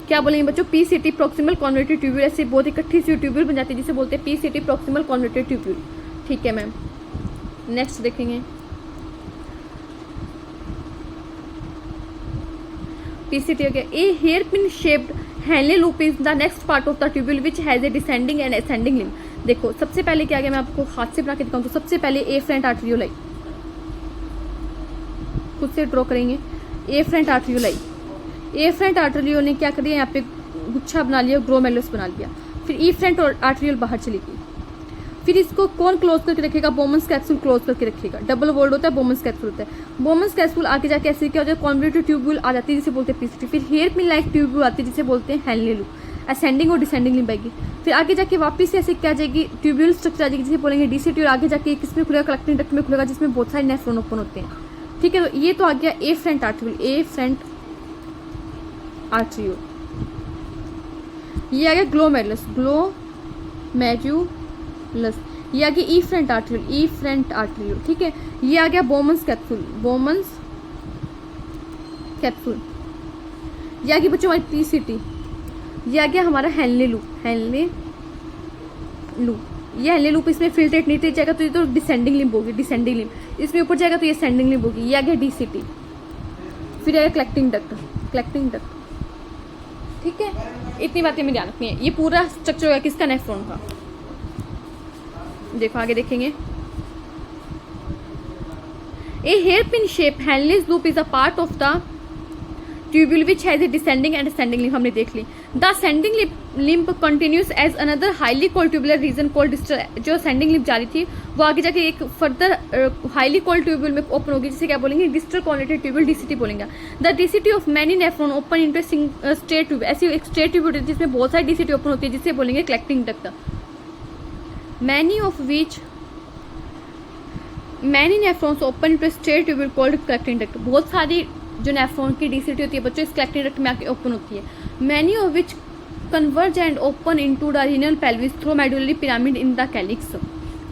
क्या बोलेंगे बच्चों, पीसीटी प्रॉक्सिमल कॉन्वोल्यूटेड ट्यूब्यूल, ऐसे बहुत इकट्ठी सी ट्यूब्यूल बन जाती है जिसे बोलते हैं पीसीटी प्रॉक्सिमल कॉन्वोल्यूटेड ट्यूब्यूल, ठीक है मैम। नेक्स्ट देखेंगे पीसीटी हो गया। A hairpin shaped Henle loop is the next part of the tubule which has a descending and ascending limb. देखो सबसे पहले क्या गया, मैं आपको हाथ से बना के दिखाऊं तो सबसे पहले एफरेंट आर्टरियोल आई, खुद से ड्रॉ करेंगे, एफरेंट आर्टरियोल आई, एफरेंट आर्टरियोल ने क्या कर दिया, यहाँ पे गुच्छा बना लिया, ग्लोमेरुलस बना लिया, फिर इफरेंट आर्टरियोल बाहर चली गई, फिर इसको कौन क्लोज करके रखेगा, बोमन्स कैप्सूल क्लोज करके रखेगा, डबल वॉल्ड होता है, बोमन्स कैप्सूल होता है। बोमन्स कैप्सूल आगे जाके ऐसे क्या हो जाए, कॉन्वोल्यूटेड ट्यूब्यूल आ जाती है जिसे बोलते हैं पीसीटी, फिर हेयर पिन लाइक ट्यूब्यूल आती है जिसे बोलते हैं हैंले लूप, असेंडिंग और डिसेंडिंग लिम्ब आएगी, फिर आगे जाके वापस से ऐसे क्या जाएगी, ट्यूब्यूल स्ट्रक्चर आ जाएगी जिसे बोलेंगे डीसीटी, और आगे जाके किसमें खुलेगा, कलेक्टिंग डक्ट में खुलेगा जिसमें बहुत सारे नेफ्रॉन ओपन होते हैं, ठीक है। तो ये तो आ गया एफरेंट आर्टरियोल, एफरेंट आर्टरियोल। ये आ गया ग्लोमेरुलस, ग्लोमेरुलस। ये आ गया इफरेंट आर्टरियोल, इफरेंट आर्टरियोल, ठीक है। ये आ गया बोमन्स कैप्सूल, बोमन्स कैप्सूल। ये आ गई बच्चों हमारी पीसीटी। ये आ गया हमारा हैंले लूप, हैंले लूप। ये हैंले लूप इसमें फिल्ट्रेट नहीं जाएगा तो ये तो डिसेंडिंग लिम्ब होगी, डिसेंडिंग लिम्ब। इसमें ऊपर जाएगा तो ये सेंडिंग लिम्ब होगी। ये आ गया डीसीटी, फिर आएगा कलेक्टिंग डक्ट, कलेक्टिंग डक्ट, ठीक है। इतनी बातें में ध्यान रखनी है। ये पूरा स्ट्रक्चर होगा किसका, नेफ्रॉन का। देखो आगे देखेंगे, a hairpin shape Henle's loop is a part of the tubule which has a descending and ascending limb, हमने देख ली। The ascending limb continues as another highly coiled tubular region called distal. जो ascending limb जा रही थी वो आगे जाके एक फर्दर हाईली कोल्ड ट्यूब्यूल में ओपन होगी जिसे क्या बोलेंगे, डिस्टल कॉन्वोल्यूटेड ट्यूब्यूल, डीसीटी बोलेंगे। The DCT of many nephron open into straight tube, ऐसी एक स्ट्रेट ट्यूब होती है जिसमें बहुत सारी डीसीटी ओपन होती है जिसे बोलेंगे collecting duct. Many nephrons open into a straight tubule called collecting duct। बहुत सारी जो नेफ्रॉन की डीसीटी होती है बच्चों इस कलेक्टिंग डक्ट में आके ओपन होती है। Many of which converge and open into the renal pelvis through medullary pyramid in the calyx।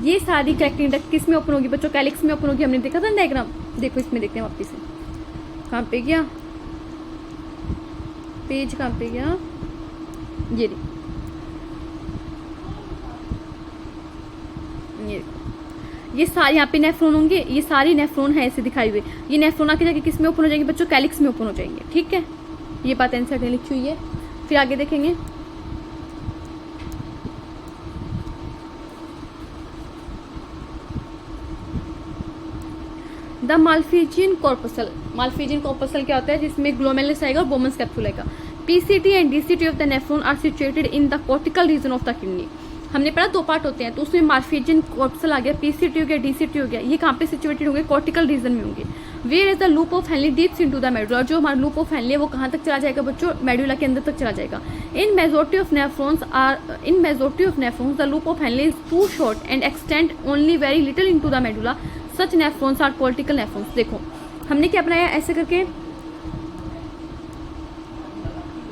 ये सारी कलेक्टिंग डक्ट किस में ओपन होगी बच्चों, कैलिक्स में ओपन होगी। हमने देखा था डायग्राम, देखो इसमें देखते हैं वापस से, कहाँ पे गया पेज, कहाँ पे गया, ये ये सारे यहाँ पे नेफ्रॉन होंगे, ये सारे नेफ्रॉन है ऐसे दिखाई हुए। ये नेफ्रॉन आके जाके किस में ओपन हो जाएंगे बच्चों? कैलिक्स में ओपन हो जाएंगे। ठीक है, ये बात एनसीईआरटी ने लिखी हुई है। फिर आगे देखेंगे, the Malpighian corpuscle. Malpighian corpuscle क्या होता है? जिसमें ग्लोमेरुलस आएगा और बोमन्स कैप्सूल आएगा। PCT and DCT of the nephron are situated in the cortical region of the kidney. हमने पढ़ा 2 पार्ट होते हैं, तो उसमें माल्फिजियन कॉर्पसल आ गया, पीसीटी हो गया, डीसीटी हो गया। ये कहाँ पे सिचुएटेड होंगे? कॉर्टिकल रीजन में होंगे। Where is the loop of Henle dips into the medulla. जो हमारा लूप ऑफ हेनली है वो कहाँ तक चला जाएगा बच्चों? मेडुला के अंदर तक चला जाएगा। In majority of nephrons the loop of Henle is too short and extend only very little into the medulla. Such nephrons are cortical nephrons. देखो हमने क्या बनाया, ऐसे करके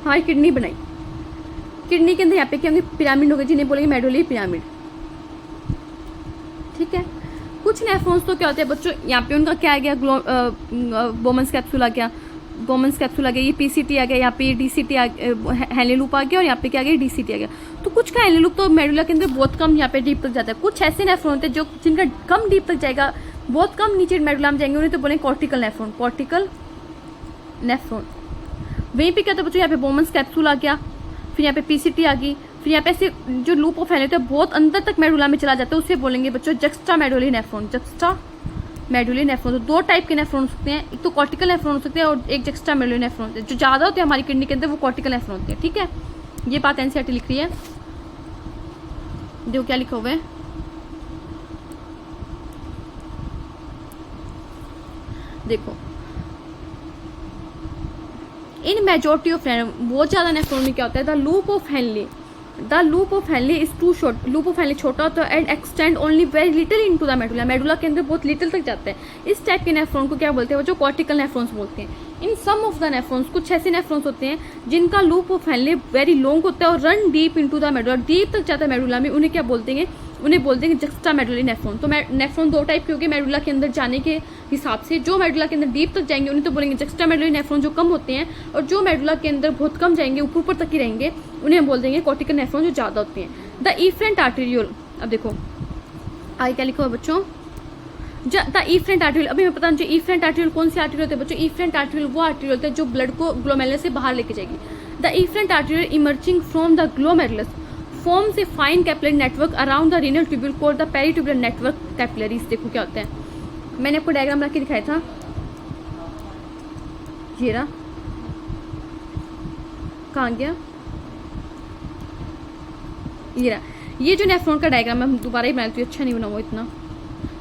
हमारी किडनी बनाई। किडनी के अंदर यहाँ पे क्या होंगे? पिरामिड होंगे, जिन्हें बोलेंगे मेडुलरी पिरामिड। ठीक है, कुछ नेफ्रॉन्स तो क्या होते हैं बच्चों, यहाँ पे उनका क्या आ गया? बोमन्स कैप्सूल आ गया, बोमन्स कैप्सूल आ गया, ये पीसीटी आ गया, यहाँ पे डीसीटी हेनली लूप आ गया, और यहाँ पे क्या आ गया? डीसीटी आ गया। तो कुछ का हेनली लूप तो मेडुला के अंदर बहुत कम यहाँ पे डीप तक जाता है। कुछ ऐसे नेफ्रॉन होते हैं जो जिनका कम डीप तक जाएगा, बहुत कम नीचे मेडुला में जाएंगे, उन्हें तो बोलेंगे कॉर्टिकल नेफ्रॉन। Cortical nephron. वहीं पे क्या था बच्चों? यहाँ पे बोमन्स कैप्सूल आ गया, फिर यहाँ पे पीसीटी आ गई, फिर यहाँ पे ऐसे जो लूप ऑफ हेनली होता है बहुत अंदर तक मेडुला में चला जाता है, उसे बोलेंगे बच्चों juxta medullary nephron. Juxta medullary nephron. तो 2 टाइप के नेफ्रॉन हो सकते हैं, एक तो कॉर्टिकल नेफ्रॉन हो सकते हैं और एक जक्स्टा मेडुलरी नेफ्रॉन होते हैं। जो ज़्यादा होते हैं हमारी किडनी के अंदर वो कॉर्टिकल नेफ्रॉन होते हैं। ठीक है, ये बात एनसीईआरटी लिख रही है। देखो क्या लिखा हुआ है, देखो इन मेजॉरिटी ऑफ बहुत ज्यादा नेफ्रॉन में क्या होता है? The loop of Henle is too short. Loop of Henle छोटा होता है and extend only very little into the medulla. Medulla के अंदर बहुत लिटिल तक जाता है। इस टाइप के नेफ्रॉन को क्या बोलते हैं? वो जो कॉर्टिकल नेफ्रॉन्स बोलते हैं। इन सम ऑफ द नेफ्रॉन्स, कुछ ऐसे नेफ्रॉन्स होते हैं जिनका loop of Henley very long होता है और run deep into the medulla, deep तक जाता है मेडुला में। उन्हें क्या बोलते हैं? उन्हें बोलते हैं जक्स्टा मेडुलरी नेफ्रॉन। तो नेफ्रॉन 2 टाइप के होंगे मेडुला के अंदर जाने के हिसाब से। जो मेडुला के अंदर डीप तक जाएंगे उन्हें तो बोलेंगे जक्स्टा मेडुलरी नेफ्रॉन, जो कम होते हैं, और जो मेडुला के अंदर बहुत कम जाएंगे, ऊपर तक ही रहेंगे, उन्हें हम बोल देंगे कॉर्टिकल नेफ्रॉन, जो ज़्यादा होते हैं। The efferent arteriole. अब देखो आगे क्या लिखा हुआ बच्चों? The efferent arteriole. अभी मैं पता नहीं जो इफरेंट आर्टेरियोल कौन सी आर्टेरियल होते हैं बच्चों? इफरेंट आर्टेरियल वो आर्टेरियल होते हैं जो ब्लड को ग्लोमेरुलस से बाहर लेके जाएगी। The efferent arterial emerging from the glomerulus forms a fine capillary network around the renal tubule called the peritubular network capillaries। देखो क्या होता है, मैंने आपको डायग्राम रख के दिखाया था, ये रहा, कहाँ गया? ये रहा। ये जो नेफ्रॉन का डायग्राम है, हम दोबारा ही बनाती हूँ, अच्छा नहीं बना हुआ इतना,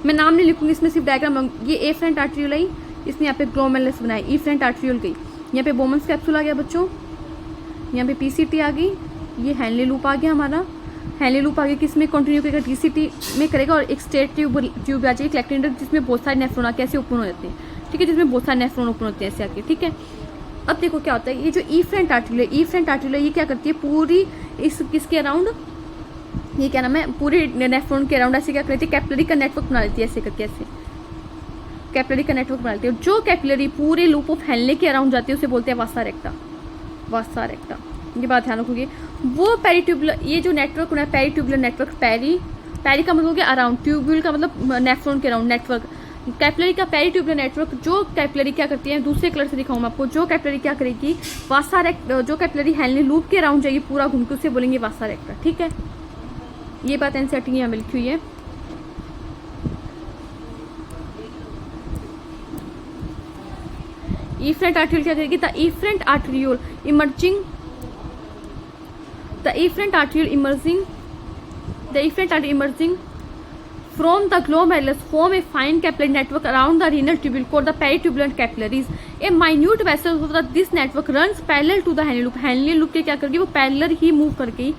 मैं नाम नहीं लिखूंगी इसमें, सिर्फ डायग्राम। ये एफरेंट आर्टेरियल आई, इसने यहाँ पे ग्लोमेरुलस बनाई, इफरेंट आर्टेरियल गई, यहाँ पे बोमन्स कैप्सूल आ गया बच्चों, यहाँ पे पीसीटी आ गई, ये हेनली लूप आ गया हमारा। हेनली लूप आगे किस में कंटिन्यू करेगा? डीसीटी में करेगा, और एक स्टेट ट्यूब आ जाएगी कलेक्टिंग, जिसमें बहुत सारे नेफ्रॉन आके ऐसे ओपन हो जाते हैं। ठीक है, जिसमें बहुत सारे नेफ्रॉन ओपन होते हैं ऐसे आके। ठीक है, अब देखो क्या होता है, ये जो इफरेंट आर्टेरियल ये क्या करती है? पूरी किसके अराउंड, ये क्या नाम है, पूरे नेफ्रॉन के अराउंड ऐसे क्या करती है? कैपिलरी का नेटवर्क बना लेती है, ऐसे करके, ऐसे कैपिलरी का नेटवर्क बना लेती है। जो कैपिलरी पूरे लूप ऑफ हेनली के अराउंड जाती है उसे बोलते हैं वासा रेक्टा। वासा रेक्टा, ये बात ध्यान रखोगे। वो पेरीट्यूबुलर, ये जो नेटवर्क होना है पेरीट्यूबुलर नेटवर्क, पेरी का मतलब हो गया अराउंड, ट्यूब्यूल का मतलब नेफ्रॉन के अराउंड नेटवर्क, कैपिलरी का पेरीट्यूबुलर नेटवर्क। जो कैपिलरी क्या करती है, दूसरे कलर से दिखाऊँ मैं आपको, जो कैपिलरी क्या करेगी? वासा रेक्टा। जो कैपिलरी हेनली लूप के अराउंड जाएगी पूरा घूम के, उसे बोलेंगे वासा रेक्टा। ठीक है, ये बात एनसीईआरटी में यहाँ लिखी हुई है। इफरेंट आर्टेरियल क्या करेगी? The efferent arterial emerging from the glomerulus form a fine capillary network around the renal tubule called the peritubular capillaries. A minute vessel of this network runs parallel to the Henle loop. Henle loop के क्या करेगी? वो parallel ही move करके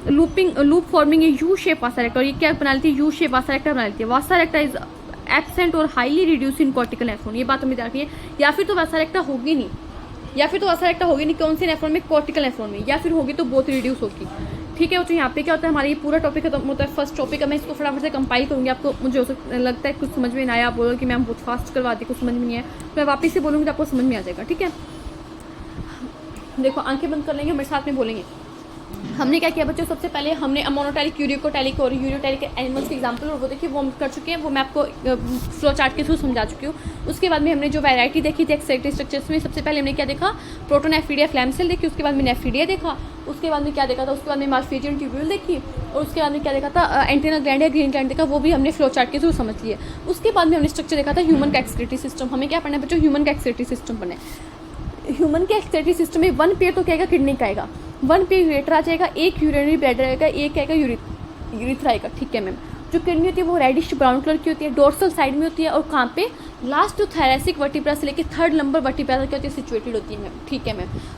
loop forming a U shape वासा रेक्टा, और ये क्या बना लेती है? यू शेप वासा रेक्टा बना लेती है। वासा रेक्टा इज एब्सेंट और highly reduce in cortical nephron. ये बात हमें ध्यान रखनी है। या फिर तो वासा रेक्टा होगी नहीं, कौन से नेफ्रॉन में? कॉर्टिकल नेफ्रॉन में, या फिर होगी तो बहुत रिड्यूस होगी। ठीक है, तो यहाँ पे क्या होता है, हमारा ये पूरा टॉपिक खत्म होता है। फर्स्ट टॉपिक है, मैं इसको फटाफट से कंपाइल करूँगी। आपको मुझे हो सकता लगता है कुछ समझ में नहीं आया, आप बोलो कि मैम बहुत फास्ट करवाती, कुछ समझ में नहीं आया, मैं वापस से बोलूँगी तो आपको समझ में आ जाएगा। ठीक है, देखो आंखें बंद कर लेंगे, मेरे साथ में बोलेंगे। हमने क्या किया बच्चों, सबसे पहले हमने मोनोटैलिक, यूरिकोटैलिक और यूरियोटैलिक एनिमल्स के एग्जांपल और वो देखिए वो हम कर चुके हैं, वो मैं आपको फ्लो चार्ट के थ्रू समझा चुकी हूँ। उसके बाद में हमने जो वैरायटी देखी थी एक्सक्रीटरी स्ट्रक्चर्स में, सबसे पहले हमने क्या देखा, प्रोटोनेफ्रीडिया फ्लैम सेल देखी, उसके बाद में नेफ्रीडिया देखा, उसके बाद में क्या देखा था, उसके बाद में माल्फिजियन ट्यूब्यूल देखी, और उसके बाद में क्या देखा था, एंटेनल ग्लैंड या ग्रीन ग्लैंड देखा, वो भी हमने फ्लो चार्ट के थ्रू समझ लिया। उसके बाद में हमने स्ट्रक्चर देखा था ह्यूमन का एक्सक्रीटरी सिस्टम। हमें क्या पढ़ना है बच्चों, ह्यूमन का एक्सक्रीटरी सिस्टम पढ़ना है। ह्यूमन के एक्सक्रीटरी सिस्टम में वन पेयर तो क्या आएगा, किडनी का आएगा, वन पे यूरेटर आ जाएगा, एक यूरिनरी ब्लैडर आएगा, एक आएगा यूरिथ्रा आएगा। ठीक है मैम। जो किडनी होती है वो रेडिश ब्राउन कलर की होती है, डोर्सल साइड में होती है, और कहाँ पे, लास्ट टू थैलेसिक वर्टिब्रा से लेकर थर्ड नंबर वर्टिब्रा तक क्या होती है, सिचुएटेड होती है मैम। ठीक है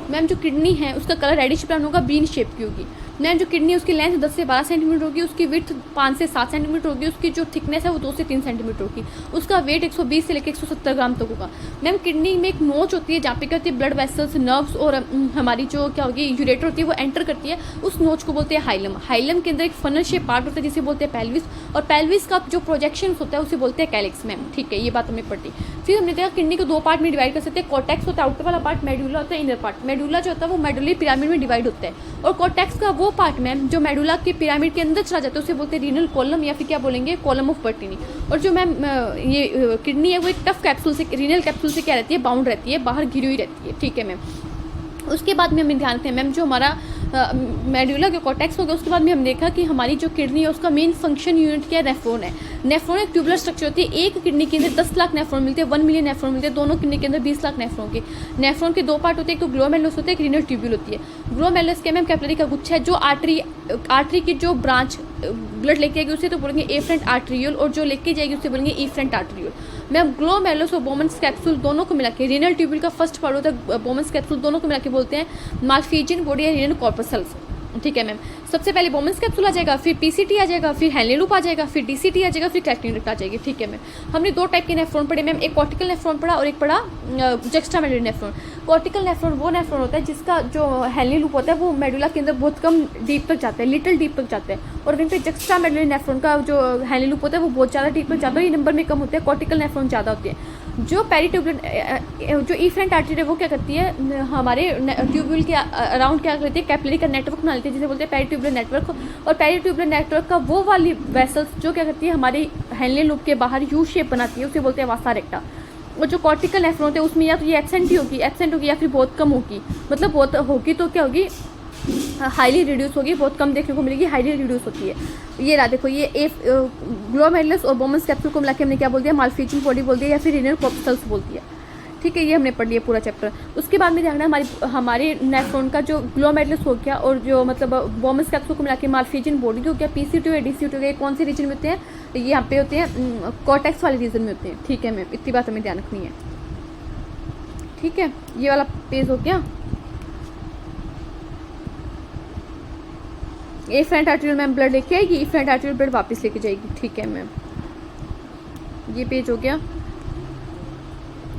मैम। जो किडनी है उसका कलर रेडिश ब्राउन होगा, बीन शेप की होगी। मैम जो किडनी है उसकी लेंथ 10 से 12 सेंटीमीटर होगी, उसकी विड्थ 5 से 7 सेंटीमीटर होगी, उसकी जो थिकनेस है वो 2 से 3 सेंटीमीटर होगी, उसका वेट 120 से लेकर 170 ग्राम तक होगा। मैम किडनी में एक नोच होती है जहाँ पे क्या होती है, ब्लड वेसल्स, नर्व्स और हमारी जो क्या होगी यूरेटर होती है वो एंटर करती है, उस नोच को बोलते हैं हाइलम। हाइलम के अंदर एक फनल शेप पार्ट होता है जिसे बोलते हैं पेल्विस, और पेल्विस का जो प्रोजेक्शन होता है उसे बोलते हैं कैलिक्स मैम। ठीक है, ये बात हमने पढ़ी। फिर हमने देखा किडनी को 2 पार्ट में डिवाइड कर सकते हैं, कॉर्टेक्स होता है आउटर वाला पार्ट, मेडुला होता है इनर पार्ट। मेडुला जो होता है वो मेडुलरी पिरामिड में डिवाइड होता है, और कॉर्टेक्स का वो पार्ट मैम जो मेडुला के पिरामिड के अंदर चला जाता है उसे बोलते हैं रीनल कॉलम, या फिर क्या बोलेंगे, कॉलम ऑफ बर्टिनी। और जो मैम ये किडनी है वो एक टफ कैप्सूल से, रीनल कैप्सूल से क्या रहती है, बाउंड रहती है, बाहर घिरी हुई रहती है। ठीक है मैम। उसके बाद में हमें ध्यान रखते हैं मैम जो हमारा मेडुला के कॉर्टेक्स हो गया, उसके बाद में हम देखा कि हमारी जो किडनी है उसका मेन फंक्शन यूनिट क्या है, नेफ्रॉन है। नेफ्रॉन एक ट्यूबुलर स्ट्रक्चर होती है, एक किडनी के अंदर 10 लाख नेफ्रॉन मिलते हैं, 1 मिलियन नेफ्रॉन मिलते हैं, दोनों किडनी के अंदर 20 लाख नेफ्रॉन के। नेफ्रॉन के 2 पार्ट होते हैं, एक तो ग्लोमेरुलस होता है, एक रीनल ट्यूब्यूल होती है। ग्लोमेरुलस के मैम कैपिलरी का गुच्छा है, जो आर्टरी की जो ब्रांच ब्लड लेके आएगी उसे तो बोलेंगे एफरेंट आर्टरियोल, और जो लेके जाएगी उसे बोलेंगे इफरेंट आर्टरियोल। मैम ग्लोमेरुलस और बोमन्स कैप्सूल दोनों को मिला के, रीनल ट्यूब्यूल का फर्स्ट पार्ट होता है, बोमन्स कैप्सूल दोनों को मिला के बोलते हैं माल्फिजियन बॉडी या रीनल कॉर्पसल्स। ठीक है मैम। सबसे पहले बोमन्स कैप्सूल आ जाएगा, फिर पीसीटी आ जाएगा, फिर हेनले लूप आ जाएगा, फिर डीसीटी आ जाएगा, फिर क्लैक्टिन डक्ट आ जाएगी। ठीक है मैम। हमने 2 टाइप के नेफ्रॉन पढ़े मैम, एक कॉर्टिकल नेफ्रॉन पढ़ा और एक पढ़ा जक्स्टामेडुलरी नेफ्रॉन। कॉर्टिकल नेफ्रॉन वो नेफ्रॉन होता है जिसका जो हेनले लूप होता है वो मेडुला के अंदर बहुत कम डीप तक जाता है, लिटिल डीप तक जाता है, और वहीं पे जक्स्टामेडुलरी नेफ्रॉन का जो हेनले लूप होता है वो बहुत ज़्यादा डीप तक जाता है, ये नंबर में कम होते हैं, कॉर्टिकल नेफ्रॉन ज़्यादा होती है। जो पेरीट्यूबुलर जो इफरेंट आर्टरी है वो क्या करती है, हमारे ट्यूब्यूल के अराउंड क्या करती है, कैपिलरी का नेटवर्क बना लेती है जिसे बोलते हैं पेरीट्यूबुलर नेटवर्क। और पेरीट्यूबुलर नेटवर्क का वो वाली वेसल्स जो क्या करती है, हमारी हेनले लूप के बाहर यू शेप बनाती है, उसे बोलते हैं वासा रेक्टा। और जो कॉर्टिकल नेफ्रॉन होते हैं उसमें या तो ये एब्सेंट होगी या फिर बहुत कम होगी, मतलब बहुत होगी तो क्या होगी, हाईली रिड्यूस होगी, बहुत कम देखने को मिलेगी, हाईली रिड्यूस होती है। ये रहा देखो, ये ग्लोमेरुलस और बोमन्स कैप्सूल को मिला के हमने क्या बोल दिया, माल्फिजियन बॉडी बोल दिया या फिर रीनल कॉर्पसल्स बोल दिया। ठीक है, ये हमने पढ़ लिया पूरा चैप्टर। उसके बाद में ध्यान हमारे नेफ्रॉन का जो ग्लोमेरुलस हो गया और जो मतलब बोमन्स कैप्सूल को मिला के माल्फिजियन बॉडी हो गया, पीसीटी या डीसीटी हो गया, कौन से रीजन में होते हैं, ये यहाँ पे होते हैं कॉर्टेक्स वाले रीजन में होते हैं। ठीक है मैम, इतनी बात हमें ध्यान रखनी है। ठीक है, ये वाला पेज हो गया। एफरेंट आर्टरियल मैम ब्लड लेके आएगी, इफरेंट आर्टरियल ब्लड वापस लेके जाएगी। ठीक है मैम, ये पेज हो गया।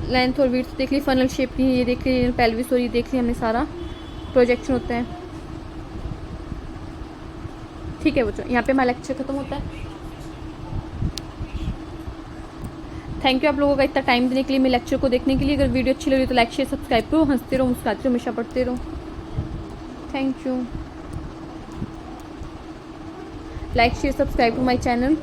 लेंथ और विड्थ देख ली, फनल शेप की ये देख ली, पेल्विस और ये देख ली हमने, सारा प्रोजेक्शन होता है। ठीक है बच्चों, यहाँ पे हमारा लेक्चर खत्म होता है। थैंक यू आप लोगों का इतना टाइम देने के लिए, मेरे लेक्चर को देखने के लिए। अगर वीडियो अच्छी लगी तो लाइक शेयर सब्सक्राइब करो, हंसते रहो, मुस्कुराते रहो, हमेशा पढ़ते रहो। Thank you. Like share subscribe to my channel.